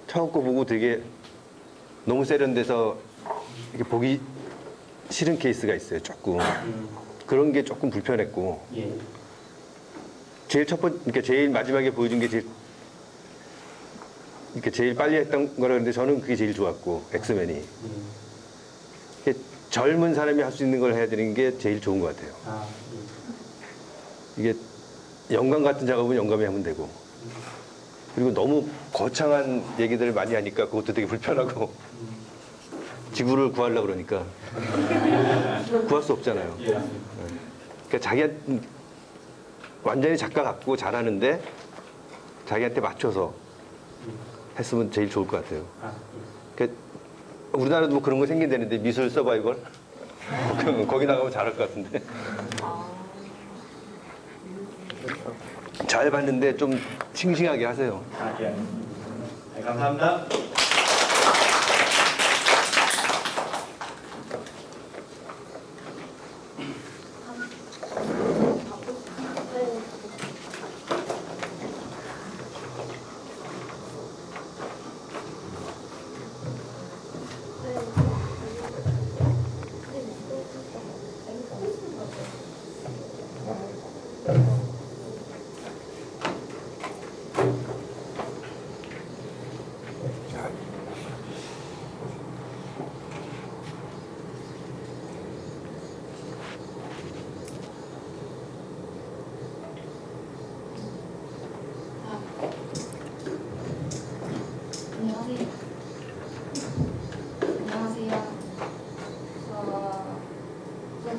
Speaker 1: 처음 거 보고 되게 너무 세련돼서 이렇게 보기 싫은 케이스가 있어요. 조금 그런 게 조금 불편했고 제일 그러니까 제일 마지막에 보여준 게 제일 빨리 했던 거라 그랬는데 저는 그게 제일 좋았고 엑스맨이 젊은 사람이 할 수 있는 걸 해야 되는 게 제일 좋은 것 같아요. 이게 영감 같은 작업은 영감이 하면 되고 그리고 너무 거창한 얘기들을 많이 하니까 그것도 되게 불편하고 지구를 구하려고 그러니까 구할 수 없잖아요. 그러니까 자기가 완전히 작가 같고 잘하는데 자기한테 맞춰서 했으면 제일 좋을 것 같아요. 그러니까 우리나라도 뭐 그런 거 생긴다는데 미술 서바이벌? 거기 나가면 잘할 것 같은데. 잘 봤는데 좀 싱싱하게 하세요.
Speaker 3: 네, 감사합니다.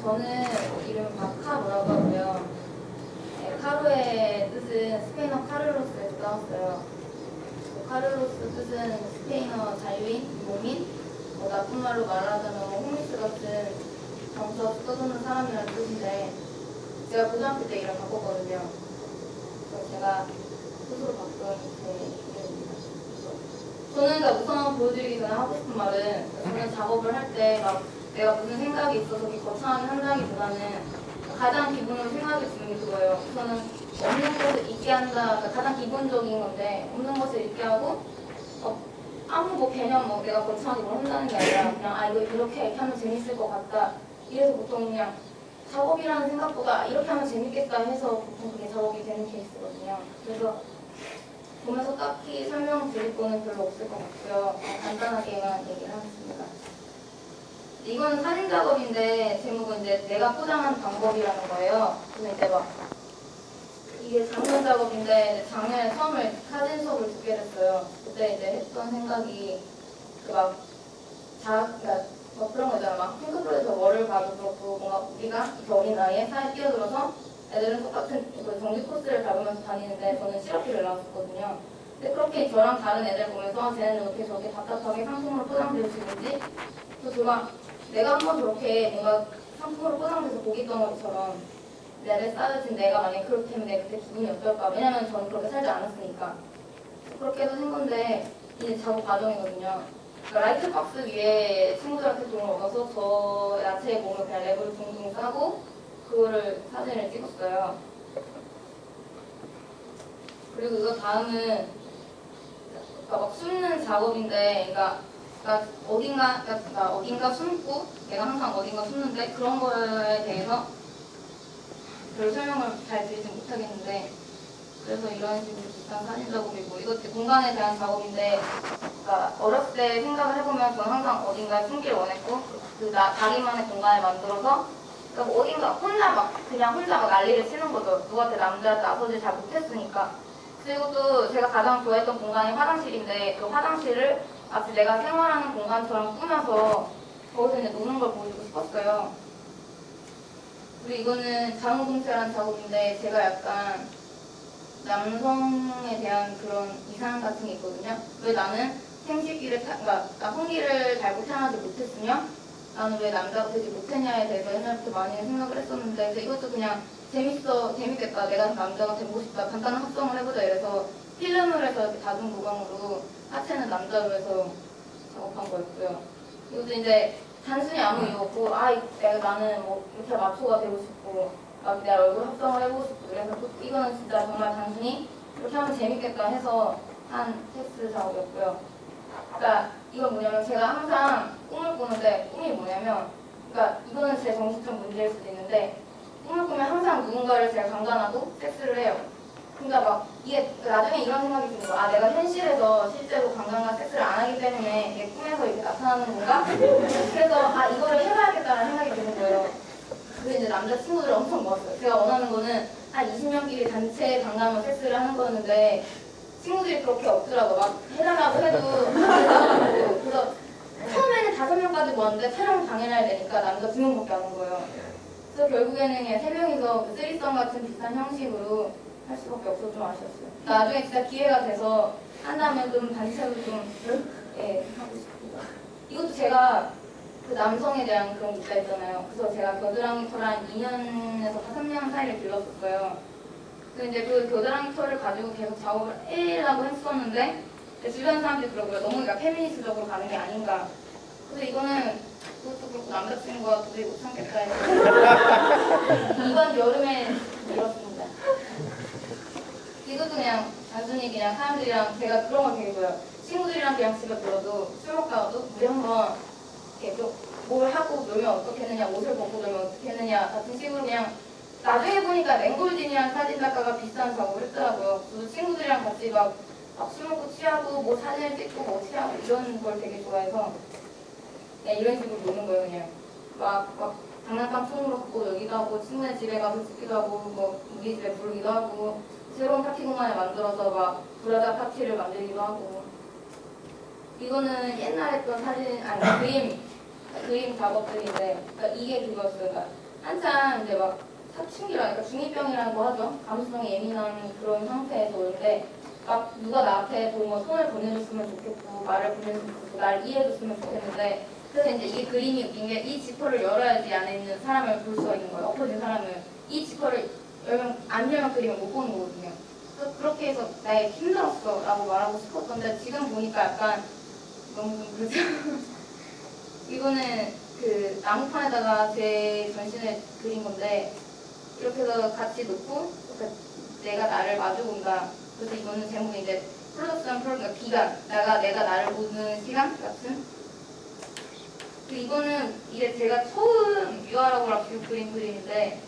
Speaker 8: 저는 이름 바카로라고 하고요. 네, 카로의 뜻은 스페인어 카를로스에서 따왔어요. 카를로스 뜻은 스페인어 자유인, 농민, 나쁜 말로 말하자면 홈리스 같은 정처 떠도는 사람이라는 뜻인데 제가 고등학교 때 이름 바꿨거든요. 그래서 제가 스스로 바꾼 제 이름입니다. 저는 그러니까 우선 보여드리기 전에 하고 싶은 말은 저는 작업을 할 때 막 내가 무슨 생각이 있어서 이렇게 거창하게 한다기보다는 가장 기본으로 생각이 드는 게 그거예요. 저는 없는 것을 있게 한다, 그러니까 가장 기본적인 건데 없는 것을 있게 하고 아무 뭐 개념 뭐 내가 거창하게 뭘 한다는 게 아니라 그냥 아 이거 이렇게 하면 재밌을 것 같다. 이래서 보통 그냥 작업이라는 생각보다 이렇게 하면 재밌겠다 해서 보통 그게 작업이 되는 케이스거든요. 그래서 보면서 딱히 설명드릴 거는 별로 없을 것 같고요. 간단하게만 얘기를 하겠습니다. 이거는 사진 작업인데 제목은 이제 내가 포장한 방법이라는 거예요. 그래서 이제 막 이게 작년 작업인데 작년에 처음에 사진 수업을 듣게 됐어요. 그때 이제 했던 생각이 그러니까 그런 거 있잖아요. 막 핑크플로이에서 뭐를 봐도 그렇고 뭔가 우리가 이렇게 어린 나이에 사회에 뛰어들어서 애들은 똑같은 정규 코스를 밟으면서 다니는데 저는 실업기를 나왔었거든요. 근데 그렇게 저랑 다른 애들 보면서 쟤네는 어떻게 저렇게 답답하게 상품으로 포장될 수 있는지 그래서 제가 내가 한번 저렇게 뭔가 상품으로 포장돼서 고기 덩어리처럼 내를 쌓여진 내가 만약에 그렇게 하면 내가 그때 기분이 어떨까. 왜냐면 저는 그렇게 살지 않았으니까. 그렇게 해서 생 건데 이제 작업 과정이거든요. 그러니까 라이트박스 위에 친구들한테 도움을 얻어서 저 야채의 몸을 그냥 랩으로 둥둥 싸고 그거를 사진을 찍었어요. 그리고 이거 다음은 그러니까 막 숨는 작업인데 그러니까 어딘가 숨고 내가 항상 어딘가 숨는데 그런 거에 대해서 별 설명을 잘 드리지 못하겠는데 그래서 이런 식으로 비슷한 사진 작업이고 이것도 공간에 대한 작업인데 그러니까 어렸을 때 생각을 해보면 저는 항상 어딘가에 숨기를 원했고 자기만의 공간을 만들어서 그러니까 어딘가 혼자 막 난리를 치는 거죠. 누구한테 남자한테 나서지 잘 못했으니까. 그리고 또 제가 가장 좋아했던 공간이 화장실인데 그 화장실을 마치 내가 생활하는 공간처럼 꾸며서 거기서 이제 노는 걸 보여주고 싶었어요. 그리고 이거는 자웅동체라는 작업인데 제가 약간 남성에 대한 그런 이상 같은 게 있거든요. 왜 나는 그러니까 성기를 달고 태어나지 못했으며 나는 왜 남자가 되지 못했냐에 대해서 옛날부터 많이 생각을 했었는데 그래서 이것도 그냥 재밌겠다. 내가 남자가 되고 싶다. 간단한 합성을 해보자. 이래서 필름을 해서 이렇게 다중 보강으로 하체는 남자로 해서 작업한 거였고요. 이것도 이제 단순히 아무 이유 없고 나는 뭐 이렇게 마초가 되고 싶고 막 내 얼굴 합성을 해보고 싶고 그래서 이거는 진짜 정말 단순히 이렇게 하면 재밌겠다 해서 한 텍스트 작업이었고요. 그러니까 이건 뭐냐면 제가 항상 꿈을 꾸는데 꿈이 뭐냐면 그러니까 이거는 제 정신적 문제일 수도 있는데 꿈을 꾸면 항상 누군가를 제가 강간하고 섹스를 해요. 그러니까 막 이게 나중에 이런 생각이 드는 거야. 내가 현실에서 실제로 강간과 섹스를 안 하기 때문에 내 꿈에서 이렇게 나타나는 건가? 그래서 이거를 해봐야겠다는 생각이 드는 거예요. 그래서 이제 남자친구들 엄청 모았어요. 제가 원하는 거는 한 20명끼리 단체 강간과 섹스를 하는 거였는데 친구들이 그렇게 없더라고. 막 해달라고 해도 그래서 처음에는 5명까지 모았는데 촬영 당일날 되니까 남자 2명밖에 안 온 거예요. 그래서 결국에는 그냥 3명이서 쓰리썸 같은 비슷한 형식으로 할 수밖에 없어서 좀 아쉬웠어요. 나중에 진짜 기회가 돼서 한다면 좀 단체로 좀 하고 싶습니다. 이것도 제가 그 남성에 대한 그런 게 있다 했잖아요. 그래서 제가 겨드랑이 털 한 2년에서 3년 사이를 길렀었어요. 그래서 이제 그 겨드랑이 털을 가지고 계속 작업을 해라고 했었는데 주변 사람들이 그러고요. 너무 페미니스트적으로 가는 게 아닌가. 그래서 이거는 그것도 그렇고 남자친구가 도저히 못 참겠다 해서 이번 여름에 이뤘습니다. 이것도 그냥 단순히 그냥 사람들이랑 제가 그런 걸 되게 좋아해요. 친구들이랑 그냥 집에 불러도 술 먹다가도 우리 한번 이렇게 좀 뭘 하고 놀면 어떻겠느냐, 옷을 벗고 놀면 어떻겠느냐 같은 식으로 그냥 나중에 보니까 랭골딘이라는 사진작가가 비슷한 작업을 했더라고요. 그래서 친구들이랑 같이 막 술 먹고 취하고 뭐 사진을 찍고 뭐 취하고 이런 걸 되게 좋아해서 그냥 이런 식으로 노는 거예요. 그냥 막 장난감 총으로 갖고 놀기도 하고 친구네 집에 가서 찍기도 하고 뭐 우리 집에 부르기도 하고 새로운 파티 공간을 만들어서 막 브라자 파티를 만들기도 하고 이거는 옛날에 했던 그림 작업들인데 그러니까 이게 그거였어요. 그러니까 한참 이제 막 사춘기라니까 중2병이라는 거 하죠. 감수성이 예민한 그런 상태에서 오는데 막 누가 나한테 뭐 손을 보내줬으면 좋겠고 말을 보내줬으면 좋겠고 날 이해해줬으면 좋겠는데 그래서 이제 이 그림이 웃긴 게 이 지퍼를 열어야지 안에 있는 사람을 볼 수가 있는 거예요. 엎어진 사람을. 이 지퍼를 안 열면 그림을 못 보는 거거든요.
Speaker 12: 그렇게 해서 나에게 힘들었어 라고 말하고 싶었던데 지금 보니까 약간 너무 좀 그렇죠. 이거는 그 나무판에다가 제 전신을 그린 건데 이렇게 해서 같이 놓고 이렇게 내가 나를 마주본다. 그래서 이거는 제목이 이제 플러스한 플러스가 기간, 내가 나를 보는 시간 같은. 이거는 이게 제가 처음 유아라고 그린 그림인데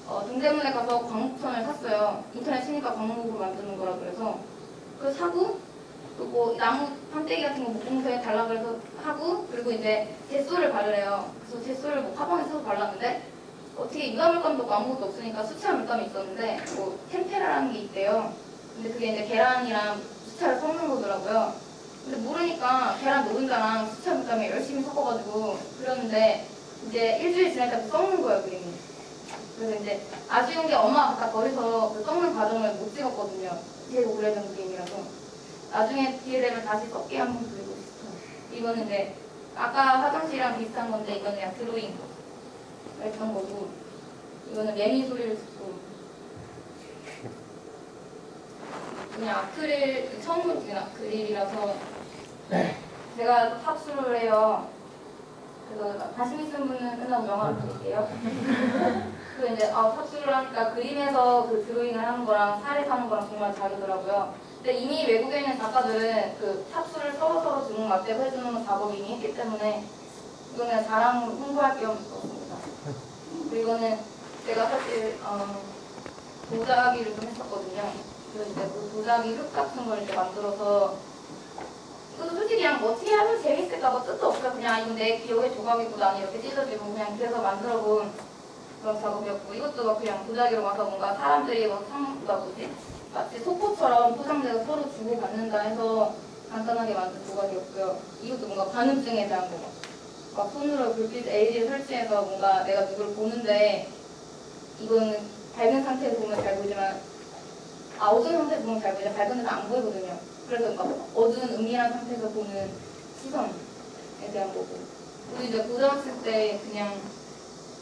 Speaker 12: 동대문에 가서 광목천을 샀어요. 인터넷 치니까 광목으로 만드는 거라 그래서 그걸 사고 그리고 나무 판때기 같은 거 목공소에 달라 그래서 하고 그리고 이제 젯소를 바르래요. 그래서 젯소를 뭐 가방에 써서 발랐는데 어떻게 유화 물감도 아무것도 없으니까 수채화 물감이 있었는데 뭐 템페라라는 게 있대요. 근데 그게 이제 계란이랑 수채를 섞는 거더라고요. 근데 모르니까 계란 노른자랑 수채화 물감에 열심히 섞어가지고 그렸는데 이제 일주일 지나니까 썩는 거예요, 그림이. 그래서 이제 아쉬운 게 엄마가 갖다 버려서 그 썩는 과정을 못 찍었거든요. 되게 오래된 그림이라서. 나중에 기회 되면 다시 썩게 한번 그리고 싶어요. 이거는 이제 아까 화장실이랑 비슷한 건데 이거는 그냥 드로잉 했던 거고 이거는 매미 소리를 듣고 그냥 아크릴 처음 그린 아크릴이라서 제가 탑수를 해요. 그래서 관심 있는 분은 끝나고 영화를 드릴게요. 그리고 이제 탑수를 하니까 그림에서 그 드로잉을 하는 거랑 살에 사는 거랑 정말 다르더라고요. 근데 이미 외국에 있는 작가들은 그 탑수를 서로 주는 맞대고 해주는 작업을 이미 했기 때문에 이거는 그냥 자랑 홍보할 겸 썼습니다. 그리고 이거는 제가 사실 도자기를 좀 했었거든요. 그래서 이제 그 도자기 흙 같은 걸 이제 만들어서 이것도 솔직히 그냥 뭐 어떻게 하면 재밌을까 뭐 뜻도 없어요. 그냥 이건 내 기억의 조각이고 나는 이렇게 찢어지고 그냥 그래서 만들어본 그런 작업이었고 이것도 막 그냥 도자기로 와서 뭔가 사람들이 마치 소포처럼 포장돼서 서로 주고받는다 해서 간단하게 만든 조각이었고요. 이것도 뭔가 관음증에 대한 거 막 손으로 불빛 LED 설치해서 뭔가 내가 누굴 보는데 이거는 밝은 상태에서 보면 잘 보이지만 어두운 상태에서 보면 잘 보이지만 밝은 데서 안 보이거든요. 그래서 막 어두운 은밀한 상태에서 보는 시선에 대한 거고 그리고 이제 고등학생 때 그냥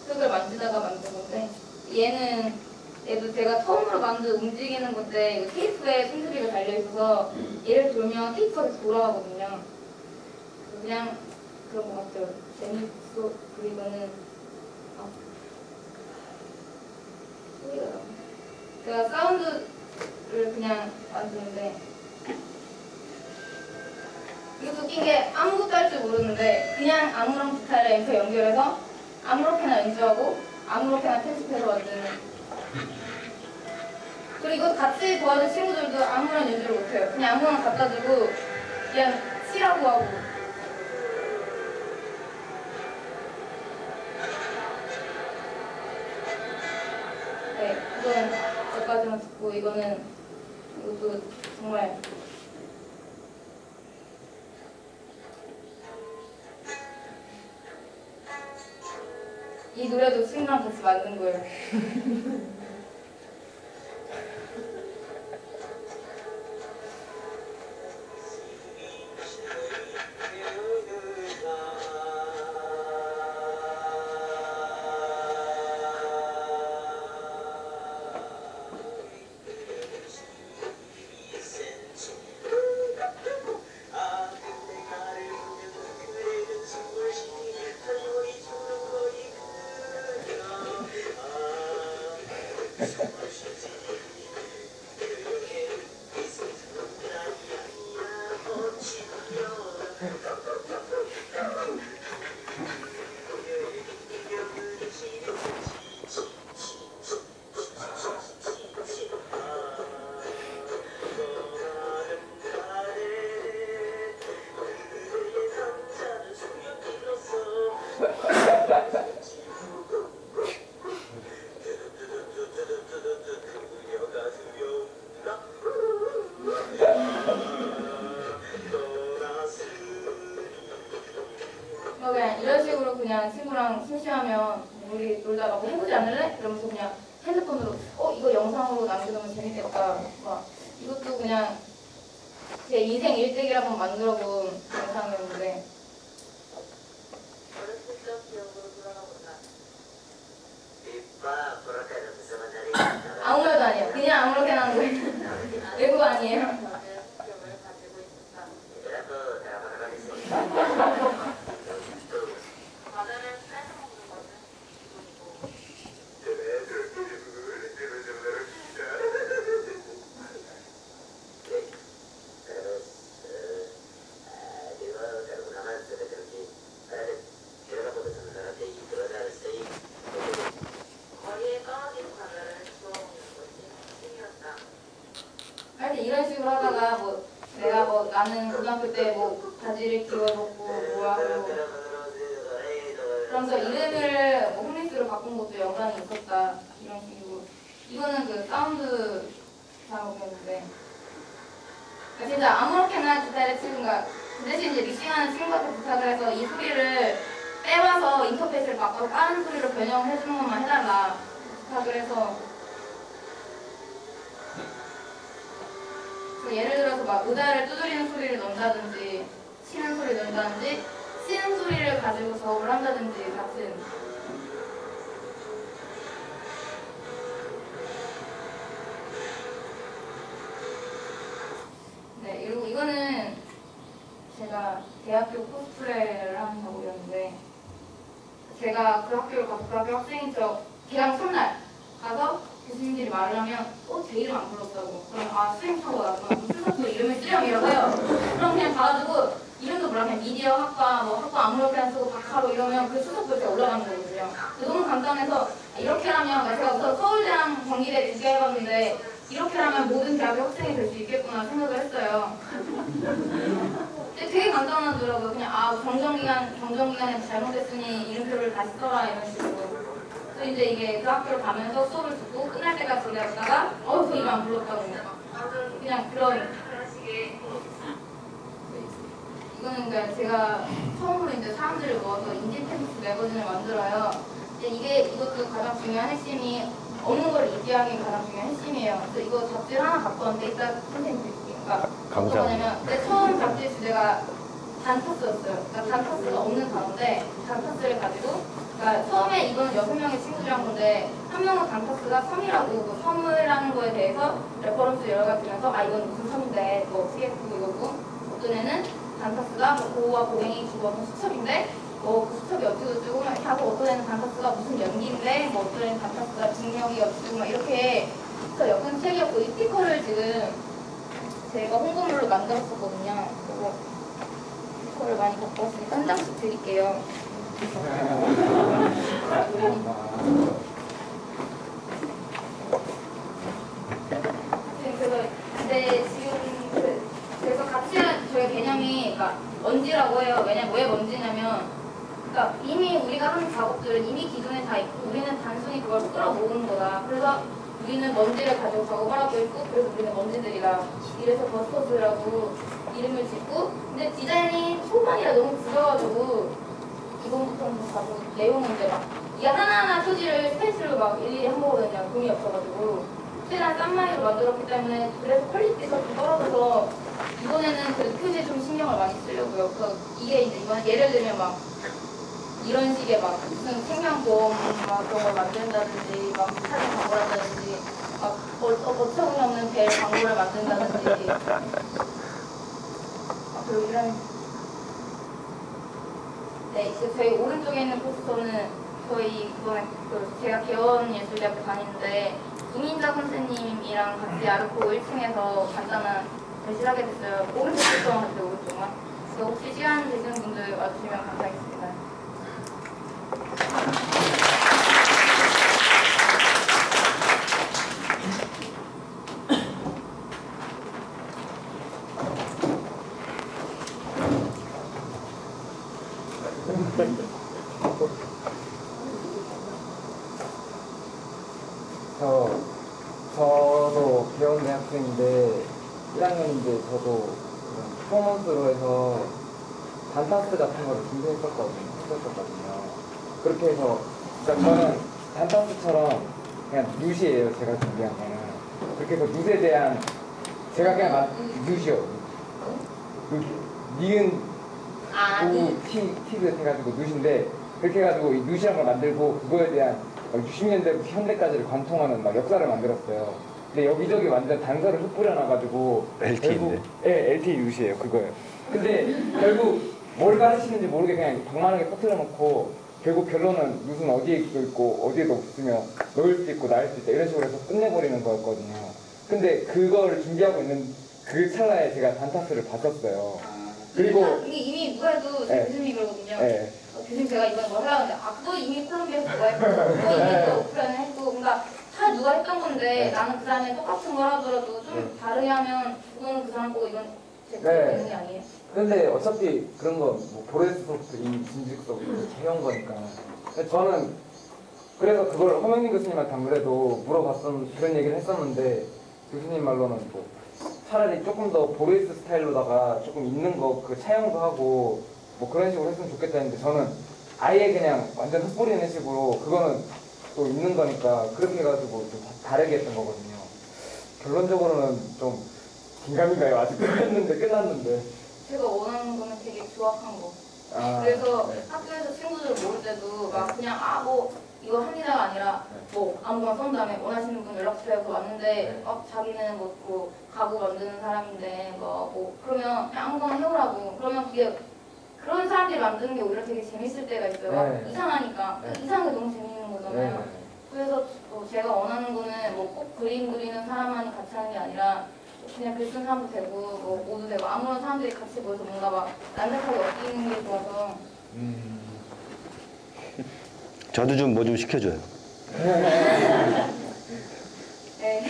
Speaker 12: 흙을 만지다가 만든 건데 얘도 제가 처음으로 만든 움직이는 건데 이거 테이프에 손잡이가 달려있어서 얘를 돌면 테이프가 계속 돌아가거든요. 그냥 그런 것 같아요. 재밌고 그리고 이거는 제가 사운드를 그냥 만드는데 이것도 웃긴 게 아무것도 할 줄 모르는데 그냥 아무런 기타를 앰프 연결해서 아무렇게나 연주하고 아무렇게나 편집해서 만드는 그리고 이거 같이 도와준 친구들도 아무런 연주를 못해요. 그냥 아무거나 갖다 주고 그냥 치라고 하고 네, 이건 여기까지만 듣고 이것도 정말 이 노래도 친구랑 같이 만든 거예요. 그냥 친구랑 심심하면 우리 놀다가 뭐 해보지 않을래? 그러면서 그냥 핸드폰으로 이거 영상으로 남겨놓으면 재밌겠다. 막 이것도 그냥 제 인생 일대기를 한번 만들어본 영상이었는데 아무 말도 아니에요. 그냥 아무렇게나 하는 거예요. 외국 아니에요? 하여튼 이런 식으로 하다가 뭐 내가 뭐 나는 고등학교 때 뭐 바지를 끼워놓고 뭐 하고 그러면서 이름을 뭐 홈리스로 바꾼 것도 연관이 있었다 이런 식으로. 이거는 그 사운드 작업이었는데 그러니까 진짜 아무렇게나 기타를 치는가 그 대신 이제 믹싱하는 친구한테 부탁을 해서 이 소리를 빼와서 인터페이스를 바꿔서 다른 소리로 변형해주는 것만 해달라 부탁을 해서 예를 들어서 막 의자를 두드리는 소리를 넣는다든지 치는 소리 넣는다든지 치는 소리를 가지고 작업을 한다든지 같은 네 그리고 이거는 제가 대학교 코스프레를 하는 작업이었는데 제가 그 학교를 가서 그 학교 학생인 척 개강 첫날 가서 교수님들이 말을 하면 제 이름 안 불렀다고 그럼 수행차고 나구나 수석도 이름을 쓰렴 이러고요. 그럼 그냥 가가지고 이름도 몰라 그냥 미디어 학과 뭐 학과 아무렇게나 쓰고 박하로 이러면 그 수석도 제가 올라가는 거거든요. 너무 간단해서 이렇게 하면 제가 우선 서울대랑 경기대 2개 해봤는데 이렇게 하면 모든 대학의 학생이 될 수 있겠구나 생각을 했어요. 근데 되게 간단하더라고요. 그냥 정정기간에 잘못했으니 이름표를 다시 써라 이런 식으로. 그래서 이제 이게 그 학교를 가면서 수업을 듣고 끝날 때까지 기다렸다가 저 이름 안 불렀다고 그냥 그런 식의 이거는 그러니까 제가 처음으로 이제 사람들을 모아서 인디펜스 매거진을 만들어요. 이것도 가장 중요한 핵심이 없는 걸 인지하기 가장 중요한 핵심이에요. 그래서 이거 잡지를 하나 갖고 왔는데 이따 선생님 드릴게요. 그러니까
Speaker 1: 감사합니다.
Speaker 12: 근데 처음 잡지 주제가 단타스였어요. 그러니까 단타스가 없는 단어인데 단타스를 가지고 그러니까 처음에 이거는 6명의 친구들이랑 건데 한 명은 단타스가 섬이라고 뭐 섬이라는 거에 대해서 레퍼런스 여러 가지 들면서 이건 무슨 섬인데 뭐 어떻게 했고 이거고 어떤 애는 단타스가 뭐 고와 고갱이 주어서 수첩인데 그 수첩이 어쩌고저쩌고 이렇게 하고 어떤 애는 단타스가 무슨 연기인데 뭐 어떤 애는 단타스가 중력이 어쩌고 막 이렇게 그래서 역은 책이었고 이 스티커를 지금 제가 홍보물로 만들었었거든요. 그리고 스티커를 많이 갖고 왔으니까 한 장씩 드릴게요. 근데 지금 그래서 같이 저희 개념이 그러니까 먼지라고 해요. 왜냐면 왜 먼지냐면 그러니까 이미 우리가 하는 작업들은 이미 기존에 다 있고 우리는 단순히 그걸 끌어모으는 거다. 그래서 우리는 먼지를 가지고 작업을 하고 있고 그래서 우리는 먼지들이다. 이래서 버스터즈라고 이름을 짓고 근데 디자인이 초반이라 너무 굳어가지고 이번부터는 가지고 내용은 이제 막 이게 하나하나 표지를 스페이스로 막 일일이 한 거거든요. 돈이 없어가지고 최대한 싼 마이로 만들었기 때문에 그래서 퀄리티가 좀 떨어져서 이번에는 그 표지에 좀 신경을 많이 쓰려고요. 그래서 이게 이제 이번에 예를 들면 막 이런 식의 막 무슨 생명보험 막 그런 걸 만든다든지 막 사진 광고를 한다든지 막 어처구니 없는 배 광고를 만든다든지 그리고 이런 이제 저희 오른쪽에 있는 포스터는 저희 이번에 제가 개원예술대학교 다니는데 이민자 선생님이랑 같이 아르코 1층에서 간단한 대시를 하게 됐어요. 오른쪽 포스터만 같이 오른쪽만. 그래서 혹시 시간 되시는 분들 와주시면 감사하겠습니다.
Speaker 13: 저도 개원대학생인데 1학년인데 저도 퍼포먼스로 해서 단타스 같은 거를 준비했었거든요. 그렇게 해서 그러니까 저는 단타스처럼 그냥 룻이에요. 제가 준비한 거는 그렇게 해서 룻에 대한 제가 그냥 룻이요. 니은 티를 해가지고 룻인데 그렇게 해가지고 이 룻이란 걸 만들고 그거에 대한 60년대부터 현대까지를 관통하는 막 역사를 만들었어요. 근데 여기저기 완전 단서를 흩뿌려놔가지고
Speaker 1: LTE인데.
Speaker 13: 네, LTE 유시예요. 그거예요. 근데 결국 뭘 가르치는지 모르게 그냥 방만하게 퍼뜨려놓고 결국 결론은 무슨 어디에 있고 어디에도 없으며 놓을 수 있고 날 수 있다 이런 식으로 해서 끝내버리는 거였거든요. 근데 그걸 준비하고 있는 그 찰나에 제가 단타스를 봤었어요. 그리고
Speaker 12: 이미 누가 해도
Speaker 13: 네.
Speaker 12: 교수님이 그러거든요.
Speaker 13: 네.
Speaker 12: 교수님 제가 이번 거 하려는데 그거 이미 콜롬비아에서 누가 했고 그거 이미 또 오프라인에 했고 그러니까 다 누가 했던 건데 나는 그 다음에 똑같은 걸 하더라도 좀 다르게 하면 그건 그 사람 거고 이건 제 거고 되는 게 아니에요.
Speaker 13: 근데 어차피 그런 거 뭐 보레스소프트 이미 진직서부터 해온 거니까. 근데 저는 그래서 그걸 허명민 교수님한테 안 그래도 물어봤던 그런 얘기를 했었는데 교수님 말로는 뭐 차라리 조금 더 보레스 스타일로다가 조금 있는 거 그 차용도 하고 뭐 그런 식으로 했으면 좋겠다 했는데 저는 아예 그냥 완전 흩뿌리는 식으로 그거는 또 있는 거니까 그렇게 해가지고 좀 다르게 했던 거거든요. 결론적으로는 좀 긴가민가요. 아직도 했는데 끝났는데.
Speaker 12: 제가 원하는 거는 되게 조악한 거.
Speaker 13: 아,
Speaker 12: 그래서
Speaker 13: 네.
Speaker 12: 학교에서 친구들 모를 때도 막 그냥 뭐 이거 합니다가 아니라 뭐 아무거나 쏜 다음에 원하시는 분 연락 주세요. 그래서 왔는데 자기는 뭐 가구 만드는 사람인데 뭐 그러면 그냥 아무거나 해오라고. 그러면 그게 그런 사람들이 만드는 게 오히려 되게 재밌을 때가 있어요. 막 이상하니까. 이상한 게 너무 재밌는 거잖아요. 그래서 제가 원하는 거는 뭐 꼭 그림 그리는 사람만이 같이 하는 게 아니라 그냥 글 쓰는 사람도 되고 뭐 모두 되고 아무런 사람들이 같이 모여서 뭔가 막 난잡하게 엮이는 게 좋아서
Speaker 1: 저도 좀 뭐 좀 시켜줘요.
Speaker 12: 네.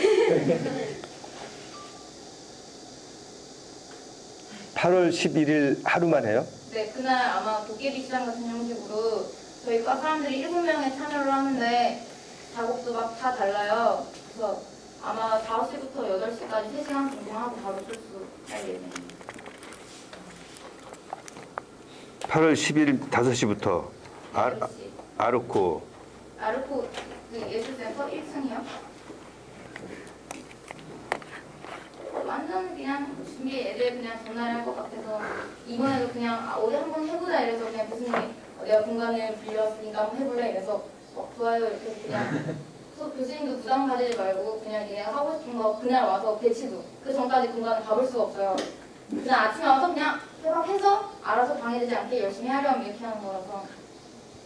Speaker 1: 8월 11일 하루만 해요?
Speaker 12: 네, 그날 아마 도깨비 시장 같은 형식으로 저희 과 사람들이 7명에 참여를 하는데 작업도 막 다 달라요. 그래서 아마 5시부터 8시까지 3시간 정도 하고 바로 출수할 예정입니다.
Speaker 1: 8월 10일 5시부터 아르코
Speaker 12: 그 예술센터 1층이요. 완전 그냥 준비 애들 그냥 전날에 할 것 같아서 이번에도 그냥 우리 한번 해보자 이래서 그냥 교수님이 내가 공간을 빌렸으니까 한번 해볼래 이래서 좋아요 이렇게 그냥 교수님도 부담 가지지 말고 그냥 얘네가 하고 싶은 거 그날 와서 배치도 그 전까지 공간을 가볼 수가 없어요. 그냥 아침에 와서 그냥 해서 알아서 방해되지 않게 열심히 하려면 이렇게 하는 거라서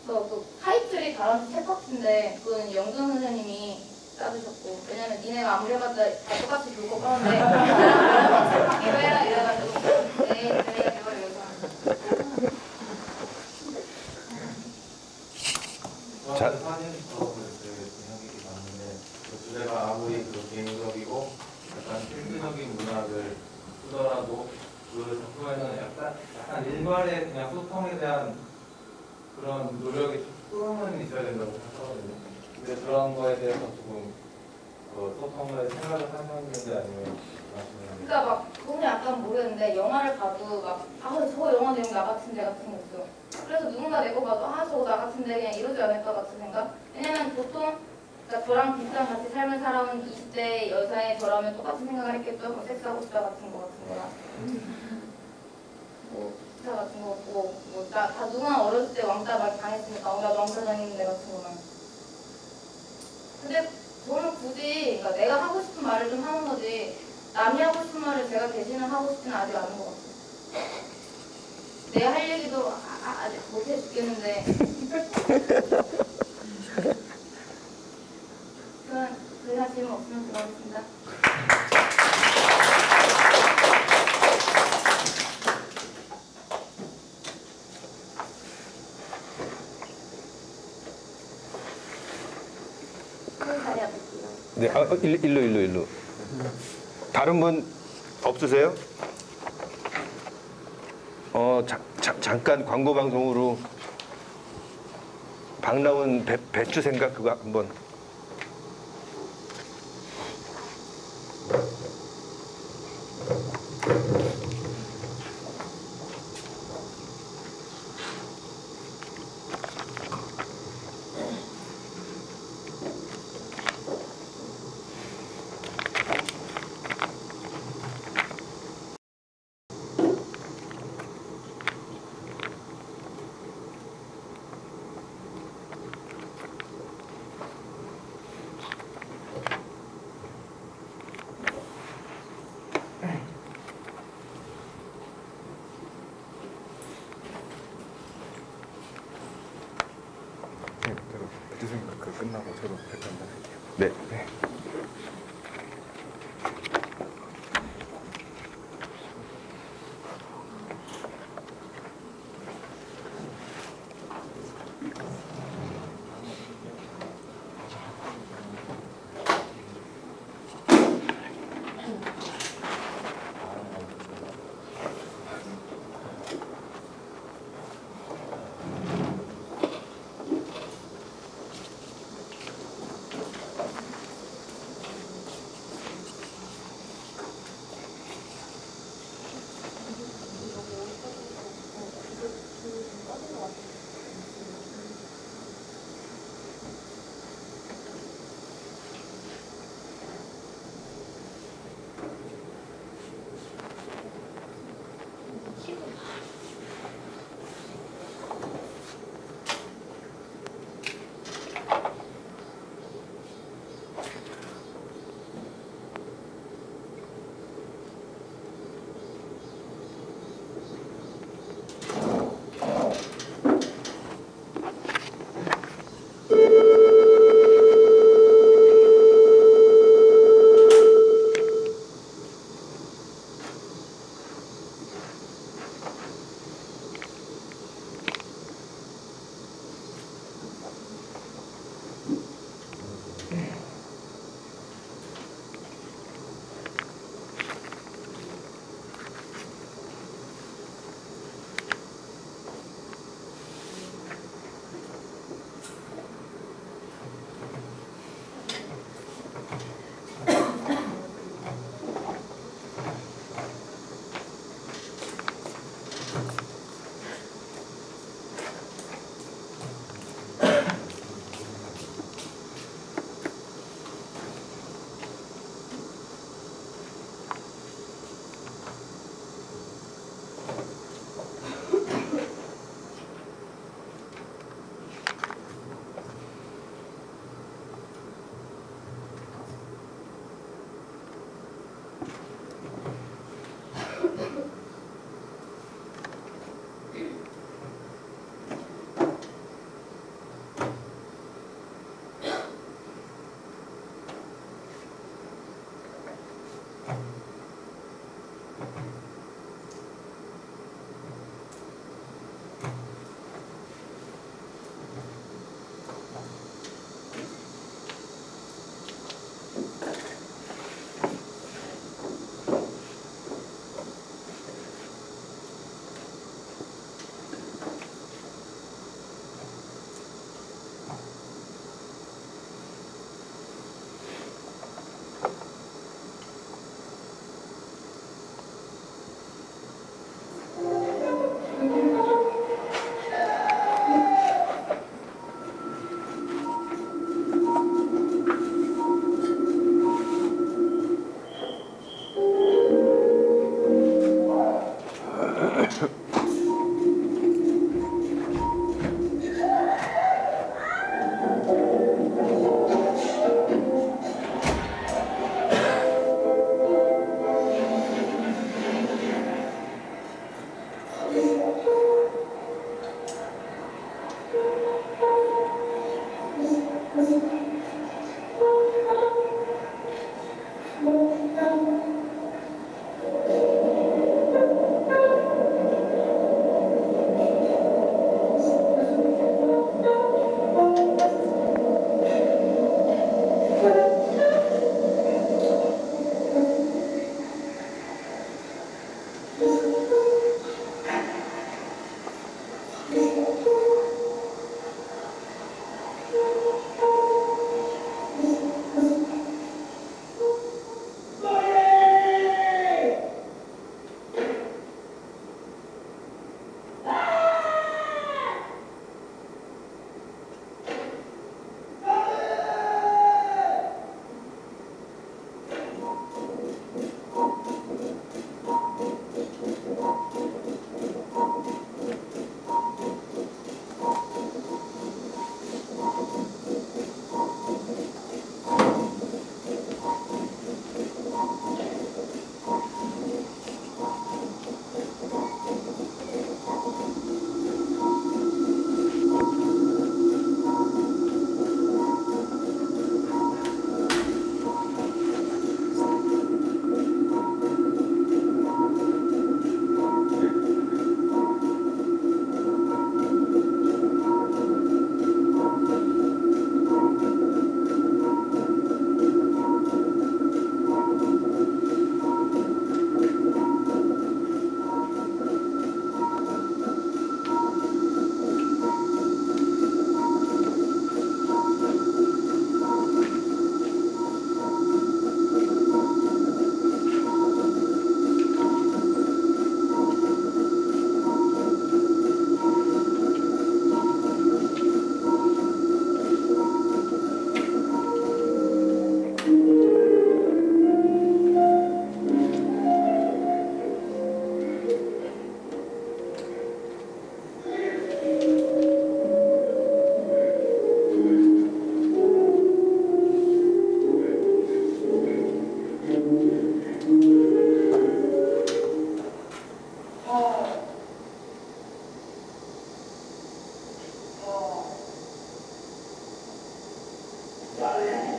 Speaker 12: 그래서 그 타이틀이 다른 책박스인데 그건 영준 선생님이 짜주셨고 왜냐면 니네가 아무리 해봤자 다 똑같이 볼 거 뻔한데 이거 해라 이래가지고 네 그래야 돼요 이러서
Speaker 1: 자.
Speaker 9: 사진부터 이야기가 나왔는데 그 주제가 아무리 그 개인적이고 약간 필수적인 문학을 쓰더라도 그 작품에서는 약간 일말의 그냥 소통에 대한 그런 노력이 조금은 있어야 된다고 생각하거든요. 근데 그런 거에 대해서 조금 소통을 생각을 하셨는지 아니면
Speaker 12: 그러니까 막 그건 약간 모르겠는데 영화를 봐도 막 저거 영화 내용 나 같은데 같은 거 있어. 그래서 누군가 내거 봐도 저거 나 같은데 그냥 이러지 않을까 같은 생각? 왜냐면 보통 그러니까 저랑 비슷한 같이 삶을 살아온 20대 여자의 저라면 똑같은 생각을 했겠죠. 뭐 섹스하고 싶다 같은 거 같은 거랑 뭐 기타 같은 거 같고 다 누구나 어렸을 때 왕따 막 당했으니까 나도 왕따 당했는데 같은 거랑 근데 저는 굳이 그러니까 내가 하고 싶은 말을 좀 하는 거지 남이 하고 싶은 말을 제가 대신을 하고 싶지는 아직 않은 것 같아요. 내가 할 얘기도 아직 못해 죽겠는데 저는 그 이상 질문 없으면 들어가겠습니다.
Speaker 1: 네, 일로. 다른 분 없으세요? 잠깐 광고 방송으로 방 나온 배추 생각 그거 한번.
Speaker 13: 저도 발표한다.
Speaker 1: 네.
Speaker 14: 네.